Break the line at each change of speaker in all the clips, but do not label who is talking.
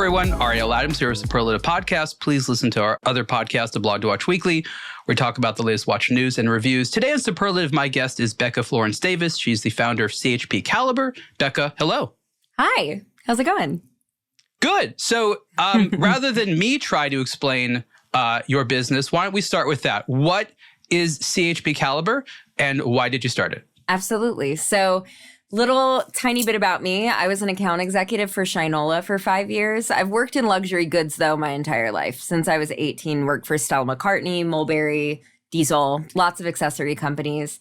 everyone. Ariel Adams here with Superlative Podcast. Please listen to our other podcast, aBlogtoWatch Weekly, where we talk about the latest watch news and reviews. Today on Superlative, my guest is Becca Florence Davis. She's the founder of CHP Caliber. Becca, hello.
Hi. How's it going?
Good. So rather than me try to explain your business, why don't we start with that? What is CHP Caliber and why did you start it?
Absolutely. So little tiny bit about me. I was an account executive for Shinola for 5 years. I've worked in luxury goods, though, my entire life. Since I was 18, worked for Stella McCartney, Mulberry, Diesel, lots of accessory companies.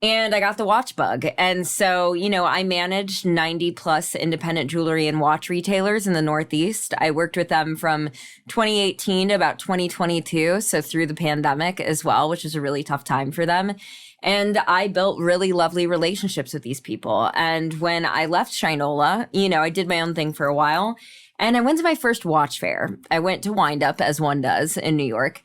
And I got the watch bug. And so, I managed 90 plus independent jewelry and watch retailers in the Northeast. I worked with them from 2018 to about 2022. So through the pandemic as well, which was a really tough time for them. And I built really lovely relationships with these people. And when I left Shinola, I did my own thing for a while. And I went to my first watch fair. I went to Wind Up, as one does, in New York.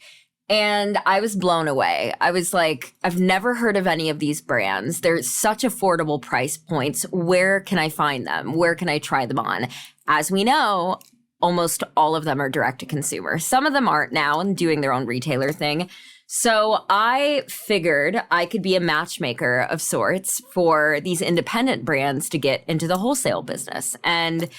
And I was blown away. I was like, I've never heard of any of these brands. They're such affordable price points. Where can I find them? Where can I try them on? As we know, almost all of them are direct to consumer. Some of them aren't now and doing their own retailer thing. So I figured I could be a matchmaker of sorts for these independent brands to get into the wholesale business. And,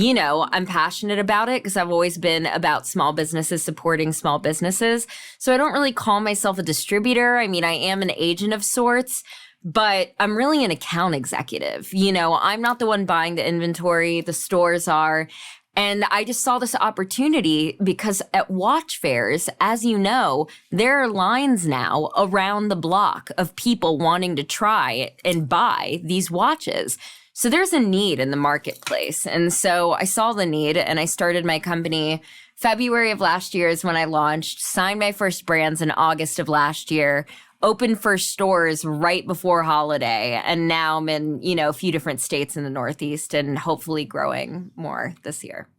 I'm passionate about it because I've always been about small businesses, supporting small businesses. So I don't really call myself a distributor. I mean, I am an agent of sorts, but I'm really an account executive. I'm not the one buying the inventory, the stores are. And I just saw this opportunity because at watch fairs, as you know, there are lines now around the block of people wanting to try and buy these watches. So there's a need in the marketplace. And so I saw the need and I started my company. February of last year is when I launched, signed my first brands in August of last year, opened first stores right before holiday. And now I'm in, a few different states in the Northeast and hopefully growing more this year.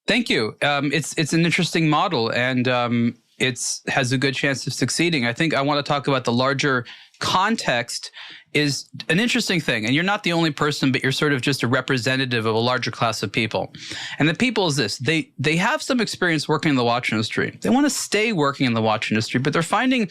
Thank you. It's an interesting model and it has a good chance of succeeding. I think I want to talk about the larger context is an interesting thing. And you're not the only person, but you're sort of just a representative of a larger class of people. And the people is this, they have some experience working in the watch industry. They want to stay working in the watch industry, but they're finding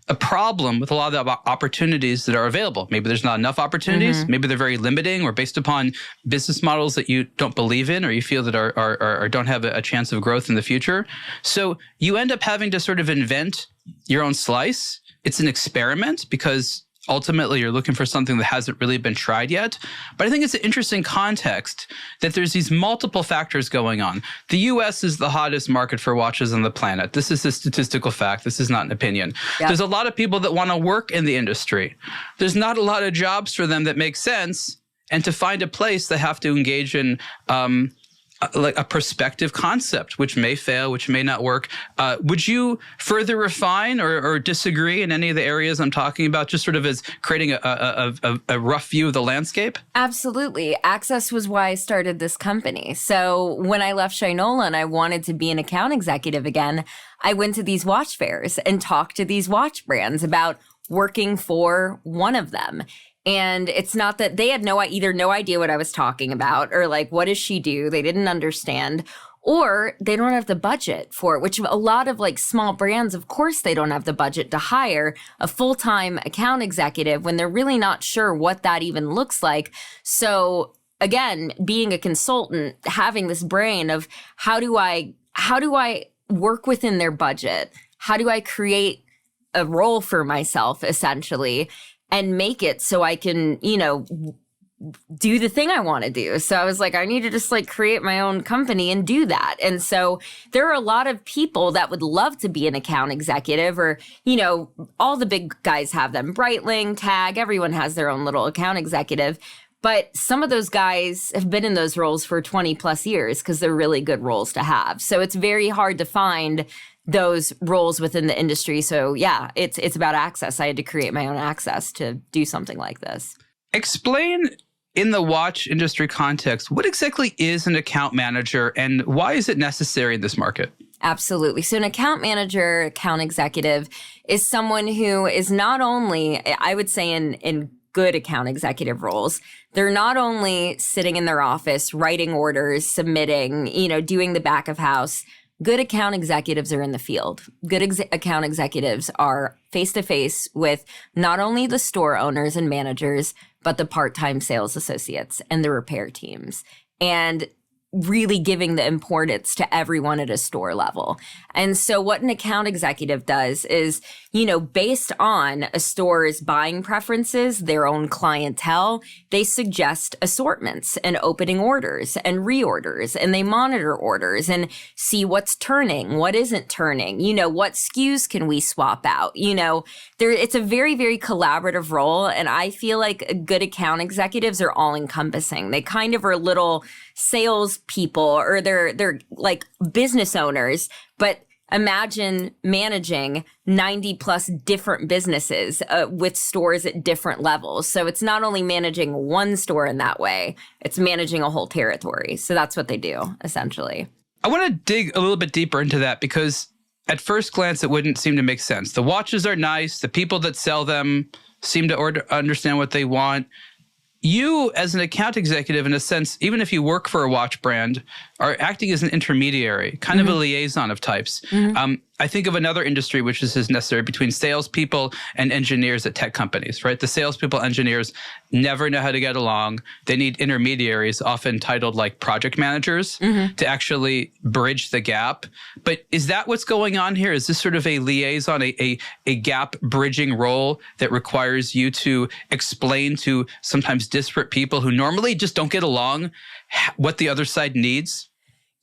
a problem with a lot of the opportunities that are available. Maybe there's not enough opportunities. Mm-hmm. Maybe they're very limiting or based upon business models that you don't believe in or you feel that are don't have a chance of growth in the future. So you end up having to sort of invent your own slice. It's an experiment because ultimately you're looking for something that hasn't really been tried yet. But I think it's an interesting context that there's these multiple factors going on. The US is the hottest market for watches on the planet. This is a statistical fact. This is not an opinion. Yeah. There's a lot of people that want to work in the industry. There's not a lot of jobs for them that make sense. And to find a place, they have to engage in like a prospective concept, which may fail, which may not work. Would you further refine or disagree in any of the areas I'm talking about, just sort of as creating a rough view of the landscape?
Absolutely. Access was why I started this company. So when I left Shinola and I wanted to be an account executive again, I went to these watch fairs and talked to these watch brands about working for one of them. And it's not that they had either no idea what I was talking about or like, what does she do? They didn't understand, or they don't have the budget for it, which a lot of like small brands, of course, they don't have the budget to hire a full-time account executive when they're really not sure what that even looks like. So again, being a consultant, having this brain of how do I work within their budget? How do I create a role for myself essentially? And make it so I can, do the thing I want to do. So I was like, I need to just like create my own company and do that. And so there are a lot of people that would love to be an account executive or, all the big guys have them. Breitling, Tag, everyone has their own little account executive. But some of those guys have been in those roles for 20 plus years because they're really good roles to have. So it's very hard to find those roles within the industry. So yeah, it's about access. I had to create my own access to do something like this. Explain
in the watch industry context, what exactly is an account manager and why is it necessary in this market?
Absolutely. So an account manager, account executive is someone who is not only, I would say in good account executive roles, they're not only sitting in their office, writing orders, submitting, doing the back of house. Good account executives are in the field. Good account executives are face-to-face with not only the store owners and managers, but the part-time sales associates and the repair teams. And really giving the importance to everyone at a store level. And so what an account executive does is, based on a store's buying preferences, their own clientele, they suggest assortments and opening orders and reorders, and they monitor orders and see what's turning, what isn't turning, what SKUs can we swap out, it's a very, very collaborative role. And I feel like good account executives are all encompassing. They kind of are little sales people, or they're like business owners, but imagine managing 90 plus different businesses with stores at different levels. So it's not only managing one store in that way, it's managing a whole territory. So that's what they do, essentially.
I want to dig a little bit deeper into that, because at first glance, it wouldn't seem to make sense. The watches are nice. The people that sell them seem to understand what they want. You, as an account executive, in a sense, even if you work for a watch brand, are acting as an intermediary, kind of a liaison of types. I think of another industry which is as necessary between salespeople and engineers at tech companies, right? The salespeople, engineers never know how to get along. They need intermediaries, often titled like project managers, to actually bridge the gap. But is that what's going on here? Is this sort of a liaison, a gap bridging role that requires you to explain to sometimes disparate people who normally just don't get along what the other side needs?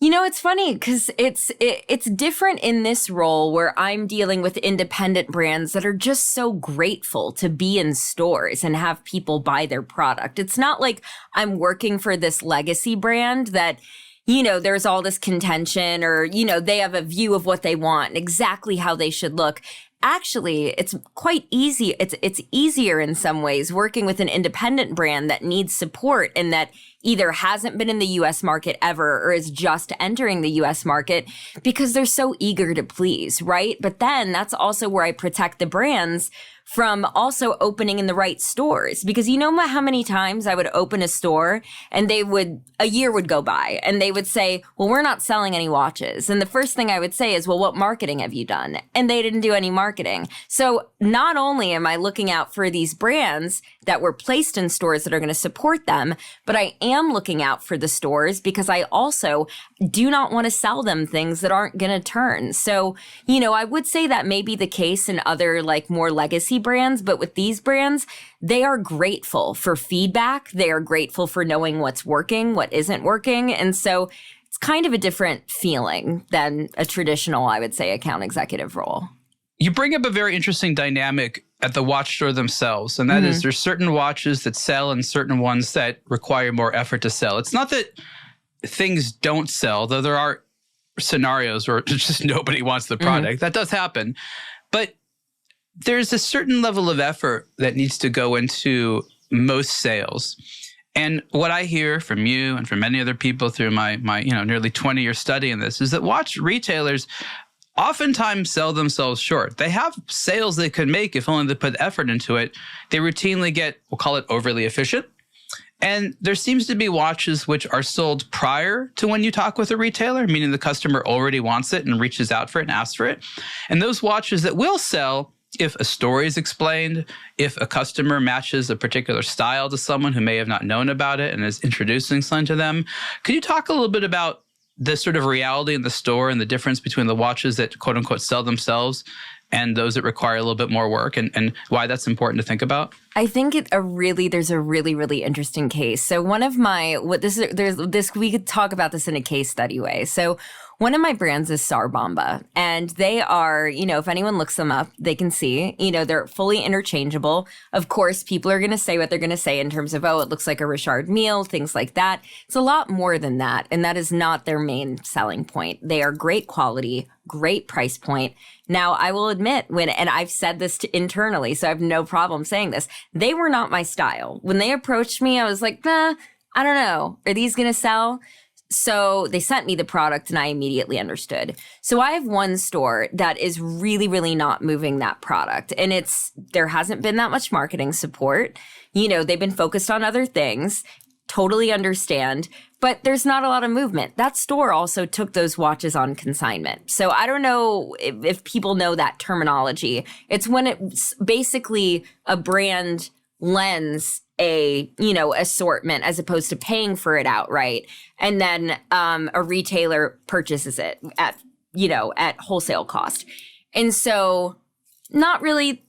It's funny because it's different in this role where I'm dealing with independent brands that are just so grateful to be in stores and have people buy their product. It's not like I'm working for this legacy brand that, there's all this contention or, they have a view of what they want and exactly how they should look. Actually, it's quite easy. It's easier in some ways working with an independent brand that needs support and that either hasn't been in the US market ever or is just entering the US market because they're so eager to please, right? But then that's also where I protect the brands from also opening in the right stores. Because how many times I would open a store and a year would go by and they would say, well, we're not selling any watches. And the first thing I would say is, well, what marketing have you done? And they didn't do any marketing. So not only am I looking out for these brands that were placed in stores that are going to support them, but I am looking out for the stores because I also do not want to sell them things that aren't going to turn. So, I would say that may be the case in other like more legacy brands, but with these brands, they are grateful for feedback. They are grateful for knowing what's working, what isn't working. And so it's kind of a different feeling than a traditional, I would say, account executive role.
You bring up a very interesting dynamic at the watch store themselves, and that is there's certain watches that sell and certain ones that require more effort to sell. It's not that things don't sell, though there are scenarios where just nobody wants the product. That does happen. But there's a certain level of effort that needs to go into most sales. And what I hear from you and from many other people through my nearly 20-year study in this is that watch retailers oftentimes sell themselves short. They have sales they could make if only they put effort into it. They routinely get, we'll call it overly efficient. And there seems to be watches which are sold prior to when you talk with a retailer, meaning the customer already wants it and reaches out for it and asks for it. And those watches that will sell if a story is explained, if a customer matches a particular style to someone who may have not known about it and is introducing something to them. Could you talk a little bit about the sort of reality in the store and the difference between the watches that quote unquote sell themselves and those that require a little bit more work and why that's important to think about?
I think there's a really, really interesting case. So one of my, we could talk about this in a case study way. So one of my brands is Sarbamba, and they are, if anyone looks them up, they can see, they're fully interchangeable. Of course, people are going to say what they're going to say in terms of, it looks like a Richard Mille, things like that. It's a lot more than that, and that is not their main selling point. They are great quality, great price point. Now, I will admit and I've said this internally, so I have no problem saying this, they were not my style. When they approached me, I was like, I don't know. Are these going to sell? So they sent me the product and I immediately understood. So I have one store that is really, really not moving that product. And there hasn't been that much marketing support. They've been focused on other things. Totally understand. But there's not a lot of movement. That store also took those watches on consignment. So I don't know if people know that terminology. It's when it's basically a brand lends a assortment as opposed to paying for it outright, and then a retailer purchases it at wholesale cost. And so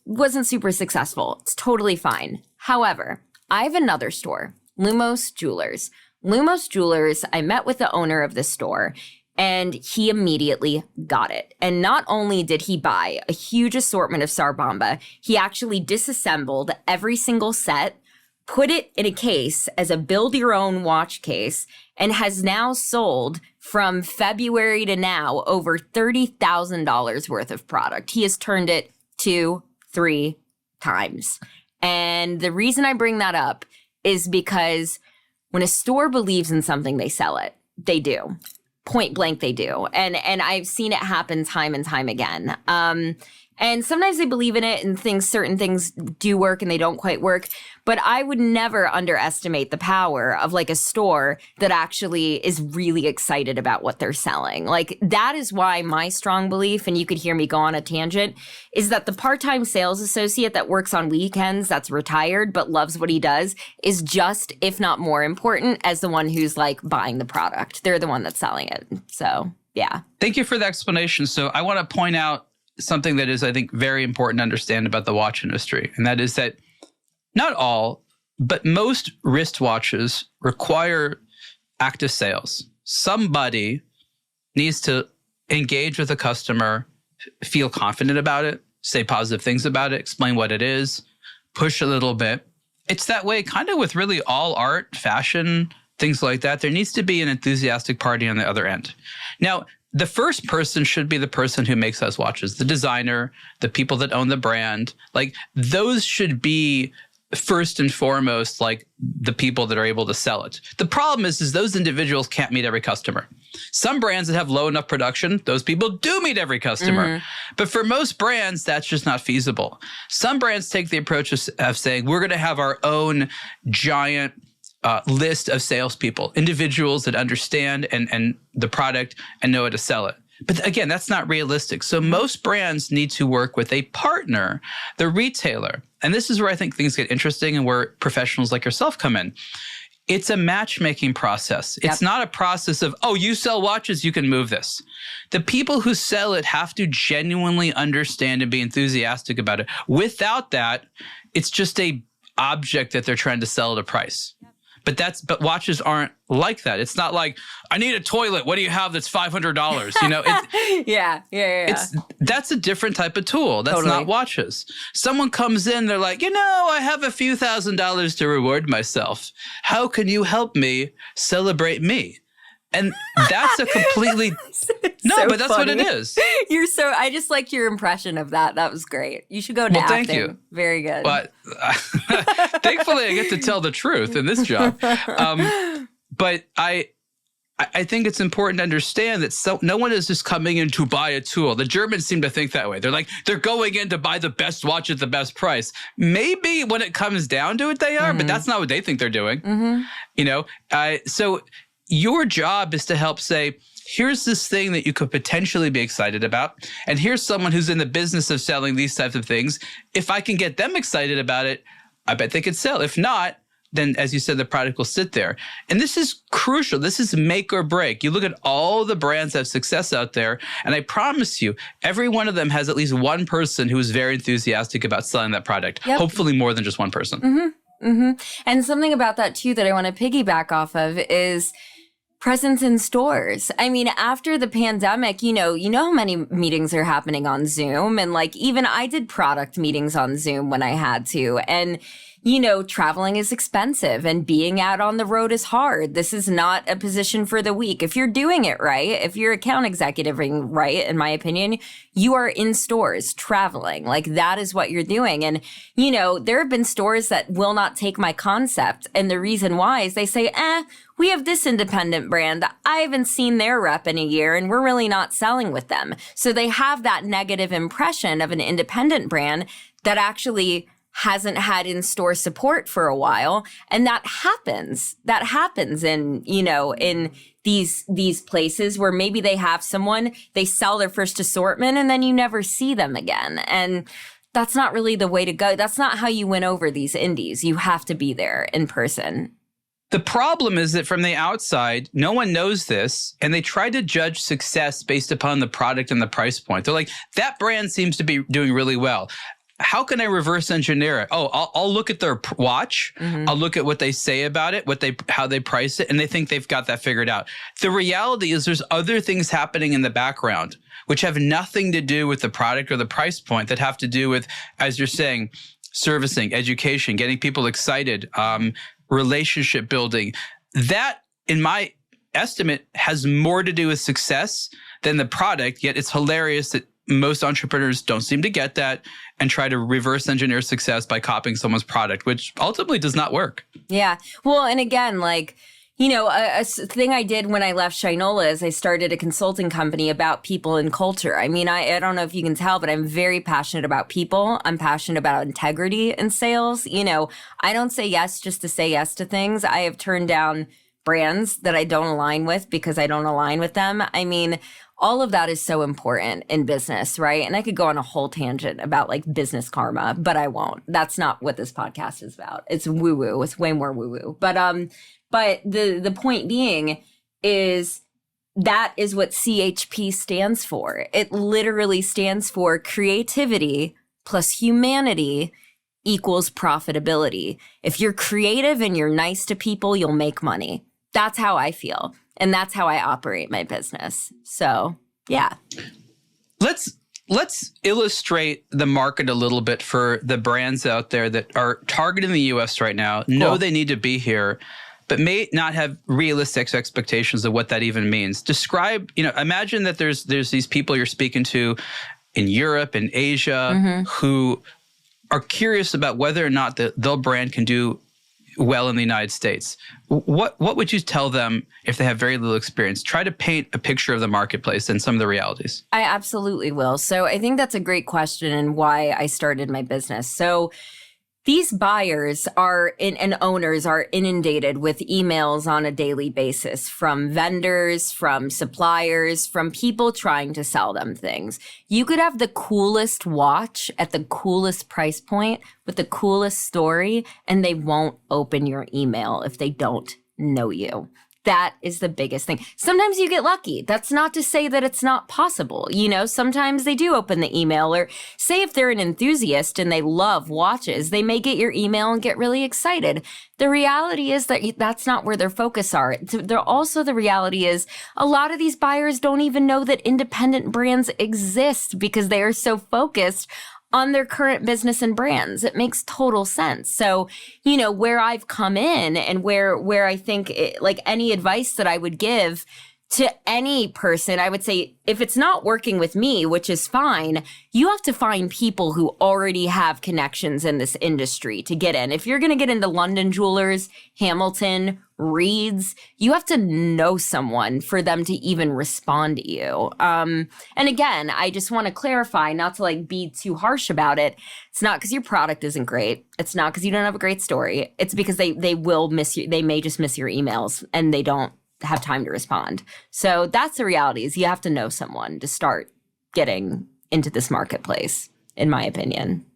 wasn't super successful. It's totally fine. However, I have another store, Lumos Jewelers. Lumos Jewelers, I met with the owner of the store and he immediately got it. And not only did he buy a huge assortment of Sarbamba, he actually disassembled every single set, put it in a case as a build-your-own watch case, and has now sold from February to now over $30,000 worth of product. He has turned it 2-3 times. And the reason I bring that up is because when a store believes in something, they sell it. They do. Point blank, they do. And I've seen it happen time and time again. And sometimes they believe in it and certain things do work and they don't quite work. But I would never underestimate the power of like a store that actually is really excited about what they're selling. Like that is why my strong belief, and you could hear me go on a tangent, is that the part-time sales associate that works on weekends, that's retired but loves what he does, is just, if not more important, as the one who's like buying the product. They're the one that's selling it. So, yeah.
Thank you for the explanation. So I want to point out something that is, I think, very important to understand about the watch industry. And that is that not all, but most wristwatches require active sales. Somebody needs to engage with a customer, feel confident about it, say positive things about it, explain what it is, push a little bit. It's that way kind of with really all art, fashion, things like that. There needs to be an enthusiastic party on the other end. Now, the first person should be the person who makes those watches, the designer, the people that own the brand. Like those should be first and foremost, like the people that are able to sell it. The problem is those individuals can't meet every customer. Some brands that have low enough production, those people do meet every customer. Mm-hmm. But for most brands, that's just not feasible. Some brands take the approach of saying, we're going to have our own giant list of salespeople, individuals that understand and the product and know how to sell it. But again, that's not realistic. So most brands need to work with a partner, the retailer. And this is where I think things get interesting and where professionals like yourself come in. It's a matchmaking process. Yep. It's not a process of, oh, you sell watches, you can move this. The people who sell it have to genuinely understand and be enthusiastic about it. Without that, it's just a object that they're trying to sell at a price. Yep. But watches aren't like that. It's not like, I need a toilet. What do you have that's $500? You know, yeah. That's a different type of tool. That's totally not watches. Someone comes in, they're like, I have a few $1,000s to reward myself. How can you help me celebrate me? And that's a completely but that's funny. What it is.
I just liked your impression of that. That was great. You should go to acting.
Thank you.
Very good.
But thankfully, I get to tell the truth in this job. But I think it's important to understand that no one is just coming in to buy a tool. The Germans seem to think that way. They're going in to buy the best watch at the best price. Maybe when it comes down to it, they are, but that's not what they think they're doing. Mm-hmm. So your job is to help say, here's this thing that you could potentially be excited about. And here's someone who's in the business of selling these types of things. If I can get them excited about it, I bet they could sell. If not, then as you said, the product will sit there. And this is crucial. This is make or break. You look at all the brands that have success out there, and I promise you, every one of them has at least one person who is very enthusiastic about selling that product. Yep. Hopefully more than just one person.
Mm-hmm. Mm-hmm. And something about that too that I want to piggyback off of is presence in stores. I mean, after the pandemic, you know how many meetings are happening on Zoom, and like even I did product meetings on Zoom when I had to. And traveling is expensive and being out on the road is hard. This is not a position for the weak. If you're doing it right, if you're account executiving right, in my opinion, you are in stores traveling. Like that is what you're doing. And, there have been stores that will not take my concept. And the reason why is they say, we have this independent brand. I haven't seen their rep in a year and we're really not selling with them. So they have that negative impression of an independent brand that actually hasn't had in-store support for a while. And that happens in, in these places where maybe they have someone, they sell their first assortment and then you never see them again. And that's not really the way to go. That's not how you win over these indies. You have to be there in person.
The problem is that from the outside, no one knows this, and they try to judge success based upon the product and the price point. They're like, that brand seems to be doing really well. How can I reverse engineer it? Oh, I'll look at their watch. Mm-hmm. I'll look at what they say about it, how they price it, and they think they've got that figured out. The reality is there's other things happening in the background which have nothing to do with the product or the price point, that have to do with, as you're saying, servicing, education, getting people excited, relationship building. That, in my estimate, has more to do with success than the product, yet it's hilarious that most entrepreneurs don't seem to get that and try to reverse engineer success by copying someone's product, which ultimately does not work.
Yeah. Well, and again, a thing I did when I left Shinola is I started a consulting company about people and culture. I mean, I don't know if you can tell, but I'm very passionate about people. I'm passionate about integrity in sales. I don't say yes just to say yes to things. I have turned down brands that I don't align with because I don't align with them. I mean, all of that is so important in business, right? And I could go on a whole tangent about business karma, but I won't. That's not what this podcast is about. It's woo-woo. It's way more woo-woo. But the point being is that is what CHP stands for. It literally stands for creativity plus humanity equals profitability. If you're creative and you're nice to people, you'll make money. That's how I feel. And that's how I operate my business. So, yeah.
Let's illustrate the market a little bit for the brands out there that are targeting the U.S. right now, know they need to be here, but may not have realistic expectations of what that even means. Describe, imagine that there's these people you're speaking to in Europe and Asia who are curious about whether or not their brand can do well in the United States. What would you tell them if they have very little experience? Try to paint a picture of the marketplace and some of the realities.
I absolutely will. So I think that's a great question and why I started my business. So these buyers and owners are inundated with emails on a daily basis from vendors, from suppliers, from people trying to sell them things. You could have the coolest watch at the coolest price point with the coolest story, and they won't open your email if they don't know you. That is the biggest thing. Sometimes you get lucky. That's not to say that it's not possible. Sometimes they do open the email, or say if they're an enthusiast and they love watches, they may get your email and get really excited. The reality is that that's not where their focus are. The reality is a lot of these buyers don't even know that independent brands exist because they are so focused on their current business and brands. It makes total sense. So, where I've come in and where I think any advice that I would give to any person, I would say, if it's not working with me, which is fine, you have to find people who already have connections in this industry to get in. If you're going to get into London Jewelers, Hamilton, Reeds, you have to know someone for them to even respond to you. And again, I just want to clarify, not to be too harsh about it. It's not because your product isn't great. It's not because you don't have a great story. It's because they will miss you. They may just miss your emails and they don't have time to respond. So that's the reality, is you have to know someone to start getting into this marketplace, in my opinion.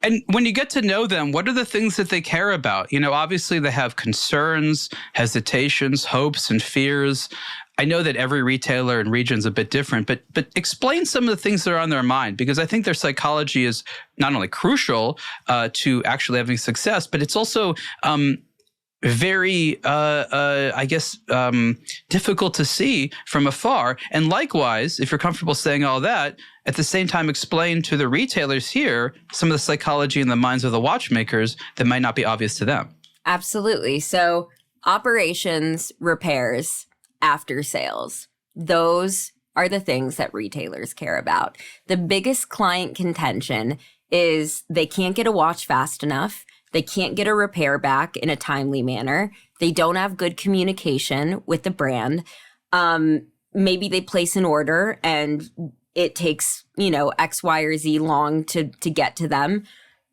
And when you get to know them, what are the things that they care about? Obviously they have concerns, hesitations, hopes, and fears. I know that every retailer and region is a bit different, but explain some of the things that are on their mind, because I think their psychology is not only crucial to actually having success, but it's also very, I guess, difficult to see from afar. And likewise, if you're comfortable saying all that, at the same time, explain to the retailers here some of the psychology in the minds of the watchmakers that might not be obvious to them.
Absolutely. So operations, repairs, after sales, those are the things that retailers care about. The biggest client contention is they can't get a watch fast enough. They can't get a repair back in a timely manner. They don't have good communication with the brand. Maybe they place an order and it takes, X, Y, or Z long to get to them.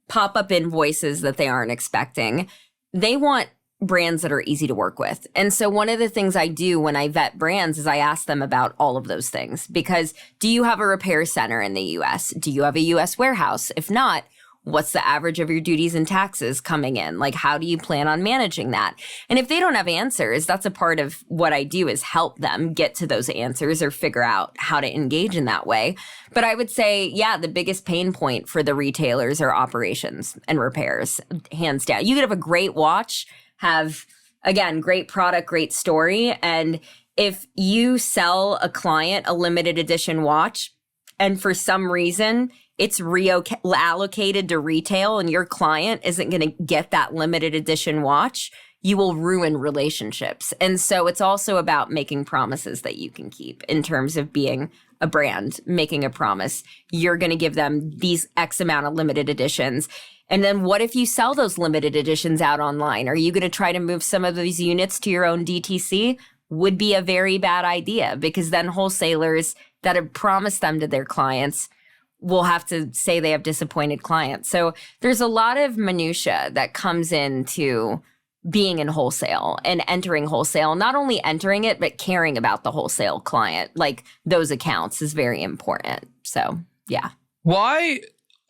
Pop-up invoices that they aren't expecting. They want brands that are easy to work with. And so one of the things I do when I vet brands is I ask them about all of those things. Because do you have a repair center in the US? Do you have a US warehouse? If not, what's the average of your duties and taxes coming in? Like, how do you plan on managing that? And if they don't have answers, that's a part of what I do is help them get to those answers or figure out how to engage in that way. But I would say, yeah, the biggest pain point for the retailers are operations and repairs, hands down. You could have a great watch, have, again, great product, great story. And if you sell a client a limited edition watch and for some reason it's reallocated to retail and your client isn't going to get that limited edition watch, you will ruin relationships. And so it's also about making promises that you can keep in terms of being a brand, making a promise. You're going to give them these X amount of limited editions. And then what if you sell those limited editions out online? Are you going to try to move some of these units to your own DTC? Would be a very bad idea, because then wholesalers that have promised them to their clients will have to say they have disappointed clients. So there's a lot of minutia that comes into being in wholesale and entering wholesale. Not only entering it, but caring about the wholesale client. Like, those accounts is very important. So, yeah.
Why?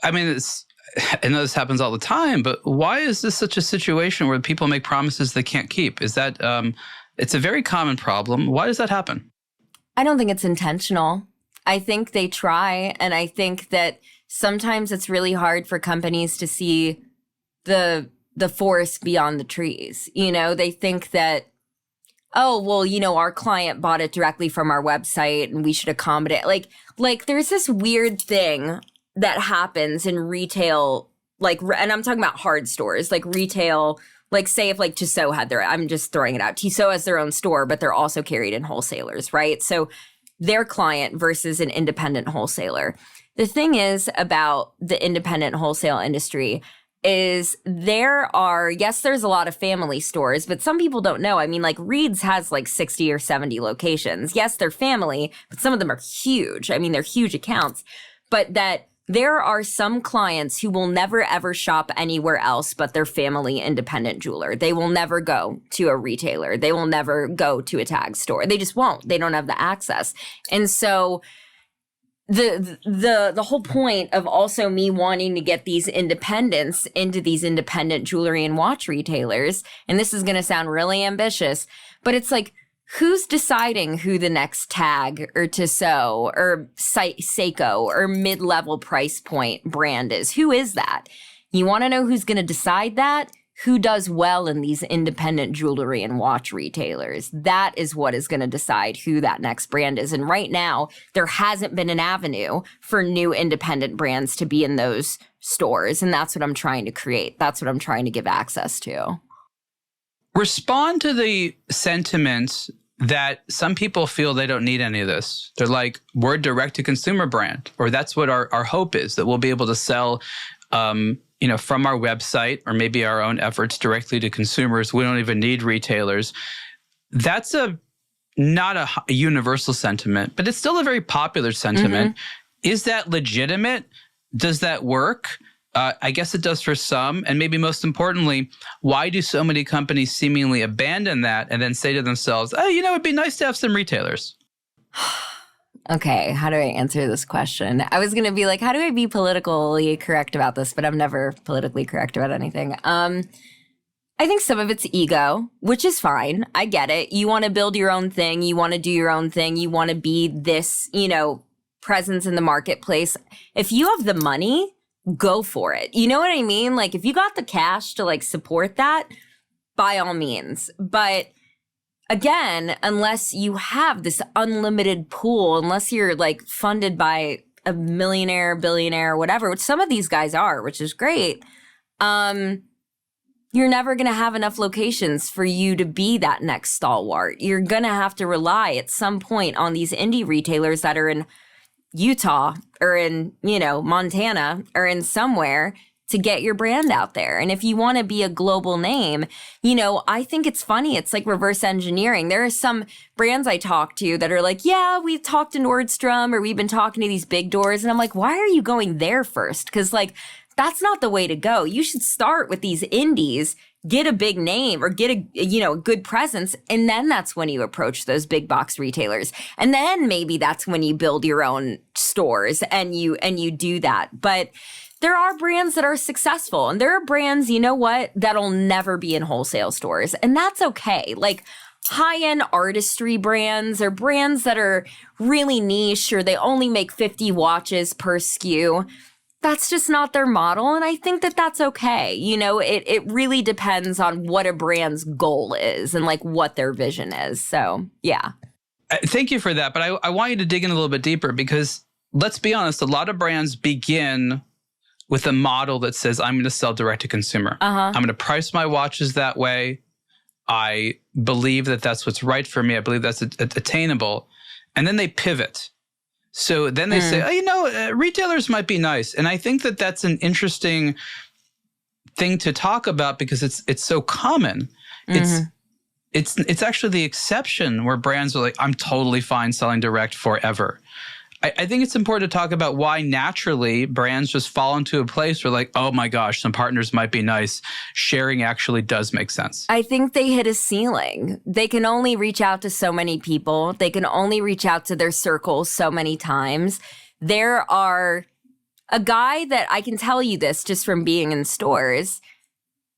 I mean, I know this happens all the time, but why is this such a situation where people make promises they can't keep? Is that, it's a very common problem. Why does that happen?
I don't think it's intentional. I think they try, and I think that sometimes it's really hard for companies to see the forest beyond the trees. They think that, oh, well, our client bought it directly from our website and we should accommodate. Like there's this weird thing that happens in retail, and I'm talking about hard stores, like retail, like say if like Tissot had I'm just throwing it out. Tissot has their own store, but they're also carried in wholesalers, right? So their client versus an independent wholesaler. The thing is about the independent wholesale industry is there's a lot of family stores, but some people don't know. I mean, like Reed's has like 60 or 70 locations. Yes, they're family, but some of them are huge. I mean, they're huge accounts, but that there are some clients who will never, ever shop anywhere else but their family independent jeweler. They will never go to a retailer. They will never go to a tag store. They just won't. They don't have the access. And so the whole point of also me wanting to get these independents into these independent jewelry and watch retailers, and this is going to sound really ambitious, but it's like, who's deciding who the next Tag or Tissot or Seiko or mid-level price point brand is? Who is that? You want to know who's going to decide that? Who does well in these independent jewelry and watch retailers? That is what is going to decide who that next brand is. And right now, there hasn't been an avenue for new independent brands to be in those stores. And that's what I'm trying to create. That's what I'm trying to give access to.
Respond to the sentiment that some people feel they don't need any of this. They're like, we're a direct-to-consumer brand, or that's what our hope is, that we'll be able to sell from our website or maybe our own efforts directly to consumers. We don't even need retailers. That's not a universal sentiment, but it's still a very popular sentiment. Mm-hmm. Is that legitimate? Does that work? I guess it does for some. And maybe most importantly, why do so many companies seemingly abandon that and then say to themselves, oh, it'd be nice to have some retailers?
Okay, how do I answer this question? I was going to be like, how do I be politically correct about this? But I'm never politically correct about anything. I think some of it's ego, which is fine. I get it. You want to build your own thing. You want to do your own thing. You want to be this, presence in the marketplace. If you have the money, go for it. You know what I mean? Like, if you got the cash to like support that, by all means. But again, unless you have this unlimited pool, unless you're like funded by a millionaire, billionaire, whatever, which some of these guys are, which is great, you're never going to have enough locations for you to be that next stalwart. You're going to have to rely at some point on these indie retailers that are in Utah or in, Montana or in somewhere to get your brand out there. And if you want to be a global name, I think it's funny. It's like reverse engineering. There are some brands I talk to that are like, yeah, we've talked to Nordstrom or we've been talking to these big doors. And I'm like, why are you going there first? Because that's not the way to go. You should start with these indies, get a big name or get a good presence. And then that's when you approach those big box retailers. And then maybe that's when you build your own stores and you do that. But there are brands that are successful and there are brands, that'll never be in wholesale stores. And that's okay. Like high-end artistry brands or brands that are really niche or they only make 50 watches per SKU. That's just not their model. And I think that that's okay. It really depends on what a brand's goal is and like what their vision is. So, yeah.
Thank you for that. But I want you to dig in a little bit deeper because let's be honest, a lot of brands begin with a model that says, I'm going to sell direct to consumer. I'm going to price my watches that way. I believe that that's what's right for me. I believe that's attainable. And then they pivot. So then they say, retailers might be nice. And I think that that's an interesting thing to talk about because it's so common. It's actually the exception where brands are like, I'm totally fine selling direct forever. I think it's important to talk about why naturally brands just fall into a place where like, oh my gosh, some partners might be nice. Sharing actually does make sense. I
think they hit a ceiling. They can only reach out to so many people. They can only reach out to their circles so many times. There are a guy that I can tell you this just from being in stores.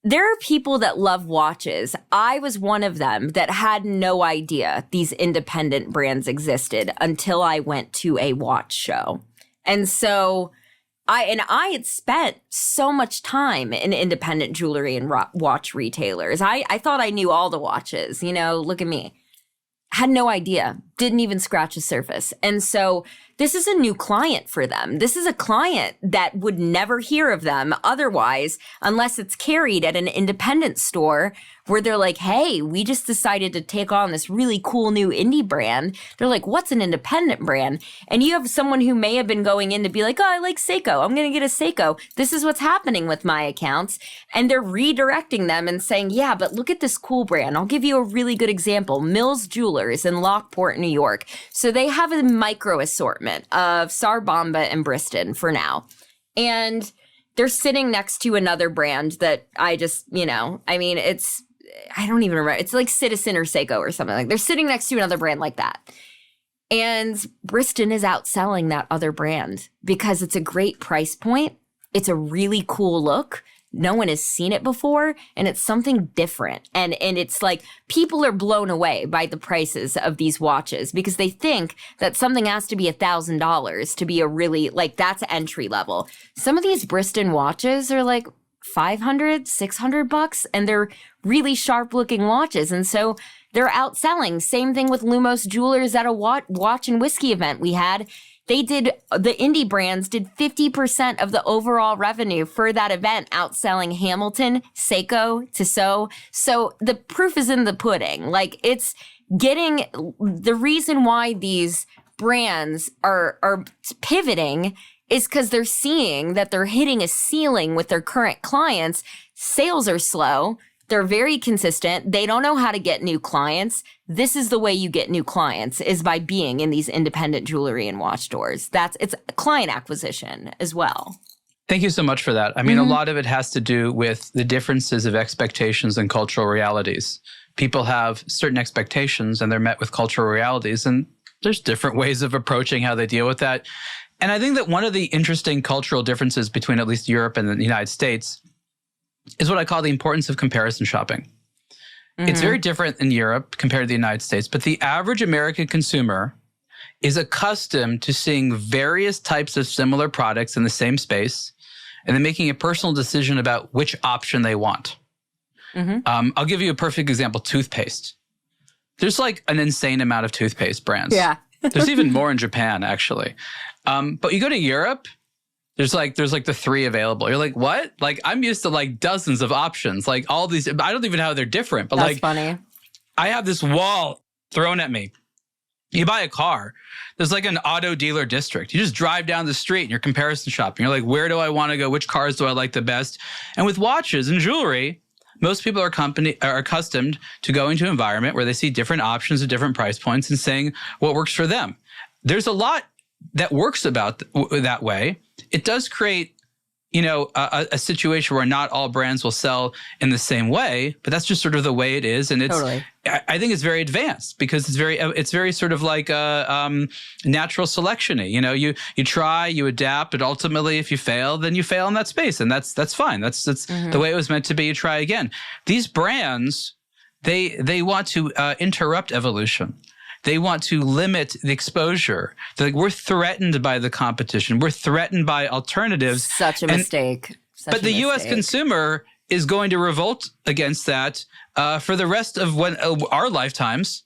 There are people that love watches. I was one of them that had no idea these independent brands existed until I went to a watch show. And so I had spent so much time in independent jewelry and watch retailers. I thought I knew all the watches, look at me. Had no idea, didn't even scratch the surface. And so this is a new client for them. This is a client that would never hear of them otherwise, unless it's carried at an independent store where they're like, hey, we just decided to take on this really cool new indie brand. They're like, what's an independent brand? And you have someone who may have been going in to be like, oh, I like Seiko. I'm going to get a Seiko. This is what's happening with my accounts. And they're redirecting them and saying, yeah, but look at this cool brand. I'll give you a really good example. Mills Jewelers in Lockport, New York. So they have a micro assortment of Sarbamba and Briston for now. And they're sitting next to another brand that I just, I don't even remember. It's like Citizen or Seiko or something like. They're sitting next to another brand like that. And Briston is outselling that other brand because it's a great price point. It's a really cool look. No one has seen it before, and it's something different. And it's like people are blown away by the prices of these watches because they think that something has to be $1,000 to be a really, like, that's entry level. Some of these Briston watches are like $500, $600, and they're really sharp looking watches. And so they're outselling. Same thing with Lumos Jewelers at a watch and whiskey event we had. The indie brands did 50% of the overall revenue for that event, outselling Hamilton, Seiko, Tissot. So the proof is in the pudding. Like, it's getting the reason why these brands are pivoting is because they're seeing that they're hitting a ceiling with their current clients. Sales are slow. They're very consistent. They don't know how to get new clients. This is the way you get new clients, is by being in these independent jewelry and watch stores. It's client acquisition as well.
Thank you so much for that. I mean, a lot of it has to do with the differences of expectations and cultural realities. People have certain expectations and they're met with cultural realities, and there's different ways of approaching how they deal with that. And I think that one of the interesting cultural differences between at least Europe and the United States is what I call the importance of comparison shopping. It's very different in Europe compared to the United States, but the average American consumer is accustomed to seeing various types of similar products in the same space and then making a personal decision about which option they want. I'll give you a perfect example, toothpaste. There's like an insane amount of toothpaste brands.
Yeah.
There's even more in Japan, actually. But you go to Europe, there's like the 3 available. You're like, what? Like, I'm used to like dozens of options. Like all these, I don't even know how they're different. But
That's
like,
funny.
I have this wall thrown at me. You buy a car, there's like an auto dealer district. You just drive down the street and you're comparison shopping. You're like, where do I want to go? Which cars do I like the best? And with watches and jewelry, most people are accustomed to going to an environment where they see different options at different price points and saying what works for them. There's a lot that works about that way. It does create, a situation where not all brands will sell in the same way, but that's just sort of the way it is. And it's,
Totally.
I think it's very advanced because it's very sort of like natural selection-y. You try, you adapt, but ultimately if you fail, then you fail in that space. And that's fine. That's the way it was meant to be. You try again. These brands, they want to interrupt evolution. They want to limit the exposure. They're like, we're threatened by the competition. We're threatened by alternatives.
Such a mistake.
But the U.S. consumer is going to revolt against that for the rest of our lifetimes,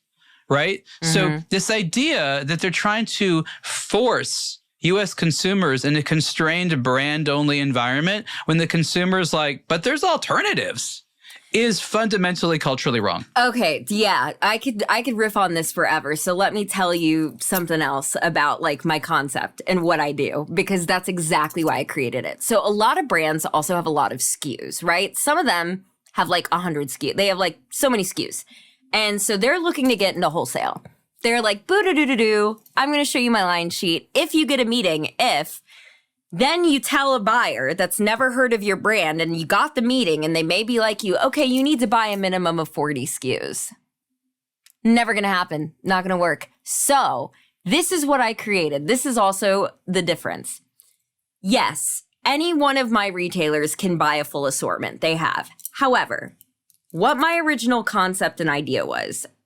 right? So this idea that they're trying to force U.S. consumers in a constrained brand-only environment when the consumer's like, but there's alternatives, is fundamentally culturally wrong.
Okay, yeah, I could riff on this forever. So let me tell you something else about like my concept and what I do, because that's exactly why I created it. So a lot of brands also have a lot of SKUs, right? Some of them have like 100 SKUs. They have like so many SKUs. And so they're looking to get into wholesale. They're like, boo-doo-doo-doo-doo, I'm going to show you my line sheet. If you get a meeting, then you tell a buyer that's never heard of your brand and you got the meeting and they may be like you, okay, you need to buy a minimum of 40 SKUs. Never going to happen. Not going to work. So this is what I created. This is also the difference. Yes, any one of my retailers can buy a full assortment. They have. However, what my original concept and idea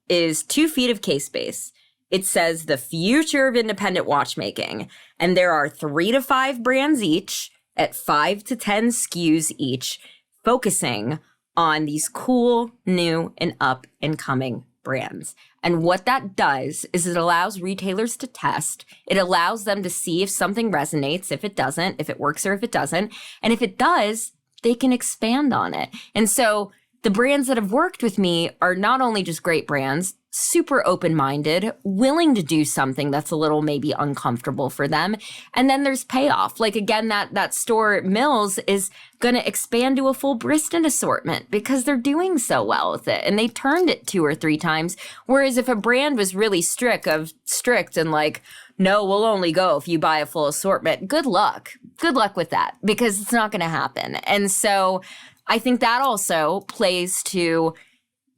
is 2 feet of case space. It says the future of independent watchmaking. And there are 3 to 5 brands each at 5 to 10 SKUs each, focusing on these cool, new, and up and coming brands. And what that does is it allows retailers to test. It allows them to see if something resonates, if it doesn't, if it works or if it doesn't. And if it does, they can expand on it. And so the brands that have worked with me are not only just great brands, super open-minded, willing to do something that's a little maybe uncomfortable for them. And then there's payoff. Like again, that store at Mills is going to expand to a full Briston assortment because they're doing so well with it. And they turned it 2 or 3 times. Whereas if a brand was really strict and like, no, we'll only go if you buy a full assortment, good luck. Good luck with that because it's not going to happen. And so I think that also plays to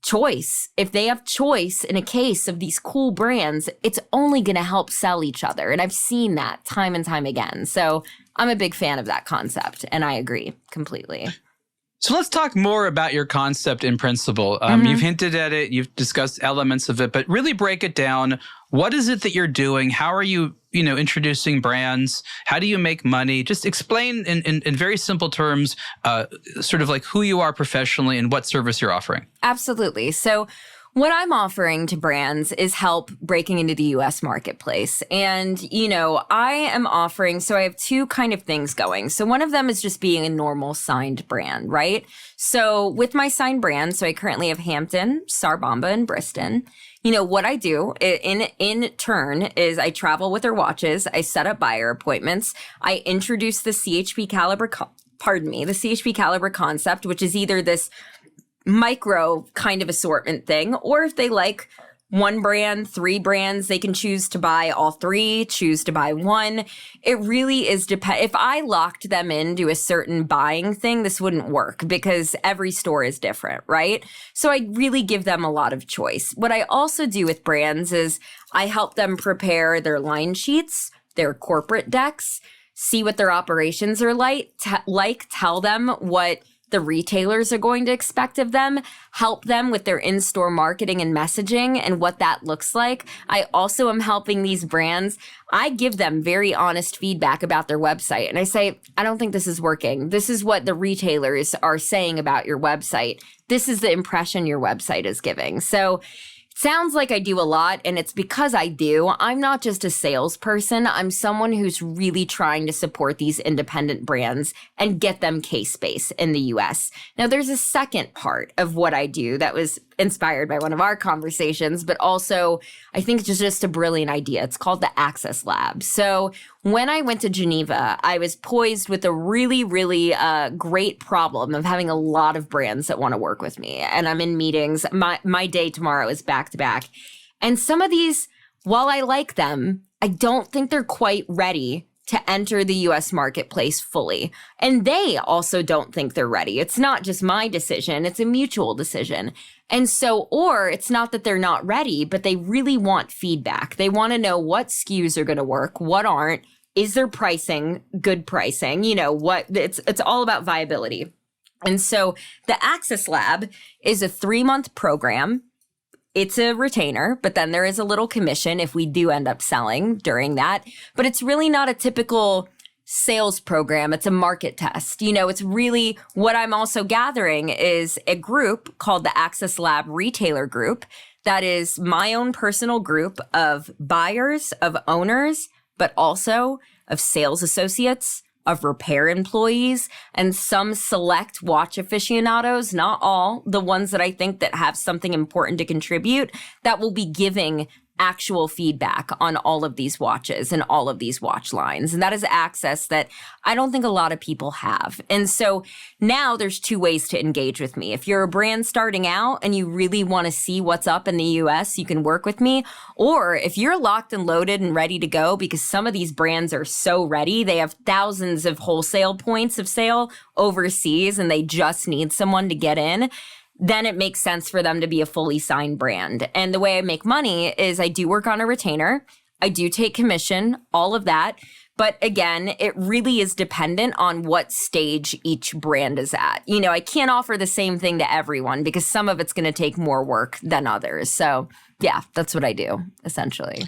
choice. If they have choice in a case of these cool brands, it's only going to help sell each other. And I've seen that time and time again. So I'm a big fan of that concept, and I agree completely.
So let's talk more about your concept in principle. You've hinted at it, you've discussed elements of it, but really break it down. What is it that you're doing? How are you, introducing brands? How do you make money? Just explain in very simple terms, sort of like who you are professionally and what service you're offering.
Absolutely. So what I'm offering to brands is help breaking into the US marketplace. And, I am offering, so I have 2 kind of things going. So one of them is just being a normal signed brand, right? So with my signed brand, so I currently have Hampton, Sarbamba, and Briston. What I do in turn is I travel with their watches. I set up buyer appointments. I introduce the CHP Caliber, the CHP Caliber concept, which is either this micro kind of assortment thing, or if they like 1 brand, 3 brands, they can choose to buy all 3, choose to buy 1. It really is if I locked them into a certain buying thing, this wouldn't work because every store is different, right? So I really give them a lot of choice. What I also do with brands is I help them prepare their line sheets, their corporate decks, see what their operations are like, tell them what the retailers are going to expect of them, help them with their in-store marketing and messaging and what that looks like. I also am helping these brands. I give them very honest feedback about their website. And I say, I don't think this is working. This is what the retailers are saying about your website. This is the impression your website is giving. So sounds like I do a lot, and it's because I do. I'm not just a salesperson. I'm someone who's really trying to support these independent brands and get them case space in the US. Now, there's a second part of what I do that was inspired by one of our conversations, but also I think it's just a brilliant idea. It's called the Access Lab. So when I went to Geneva, I was poised with a really, really great problem of having a lot of brands that want to work with me. And I'm in meetings. My day tomorrow is back to back. And some of these, while I like them, I don't think they're quite ready to enter the US marketplace fully. And they also don't think they're ready. It's not just my decision, it's a mutual decision. And so, or it's not that they're not ready, but they really want feedback. They want to know what SKUs are going to work, what aren't. Is their pricing good pricing? You know, what it's all about viability. And so the Access Lab is a 3-month program. It's a retainer, but then there is a little commission if we do end up selling during that. But it's really not a typical sales program. It's a market test. You know, it's really what I'm also gathering is a group called the Access Lab Retailer Group. That is my own personal group of buyers, of owners, but also of sales associates, of repair employees, and some select watch aficionados, not all, the ones that I think that have something important to contribute, that will be giving actual feedback on all of these watches and all of these watch lines. And that is access that I don't think a lot of people have. And so now there's 2 ways to engage with me. If you're a brand starting out and you really want to see what's up in the US, you can work with me. Or if you're locked and loaded and ready to go, because some of these brands are so ready, they have thousands of wholesale points of sale overseas and they just need someone to get in, then it makes sense for them to be a fully signed brand. And the way I make money is I do work on a retainer. I do take commission, all of that. But again, it really is dependent on what stage each brand is at. You know, I can't offer the same thing to everyone because some of it's going to take more work than others. So yeah, that's what I do, essentially.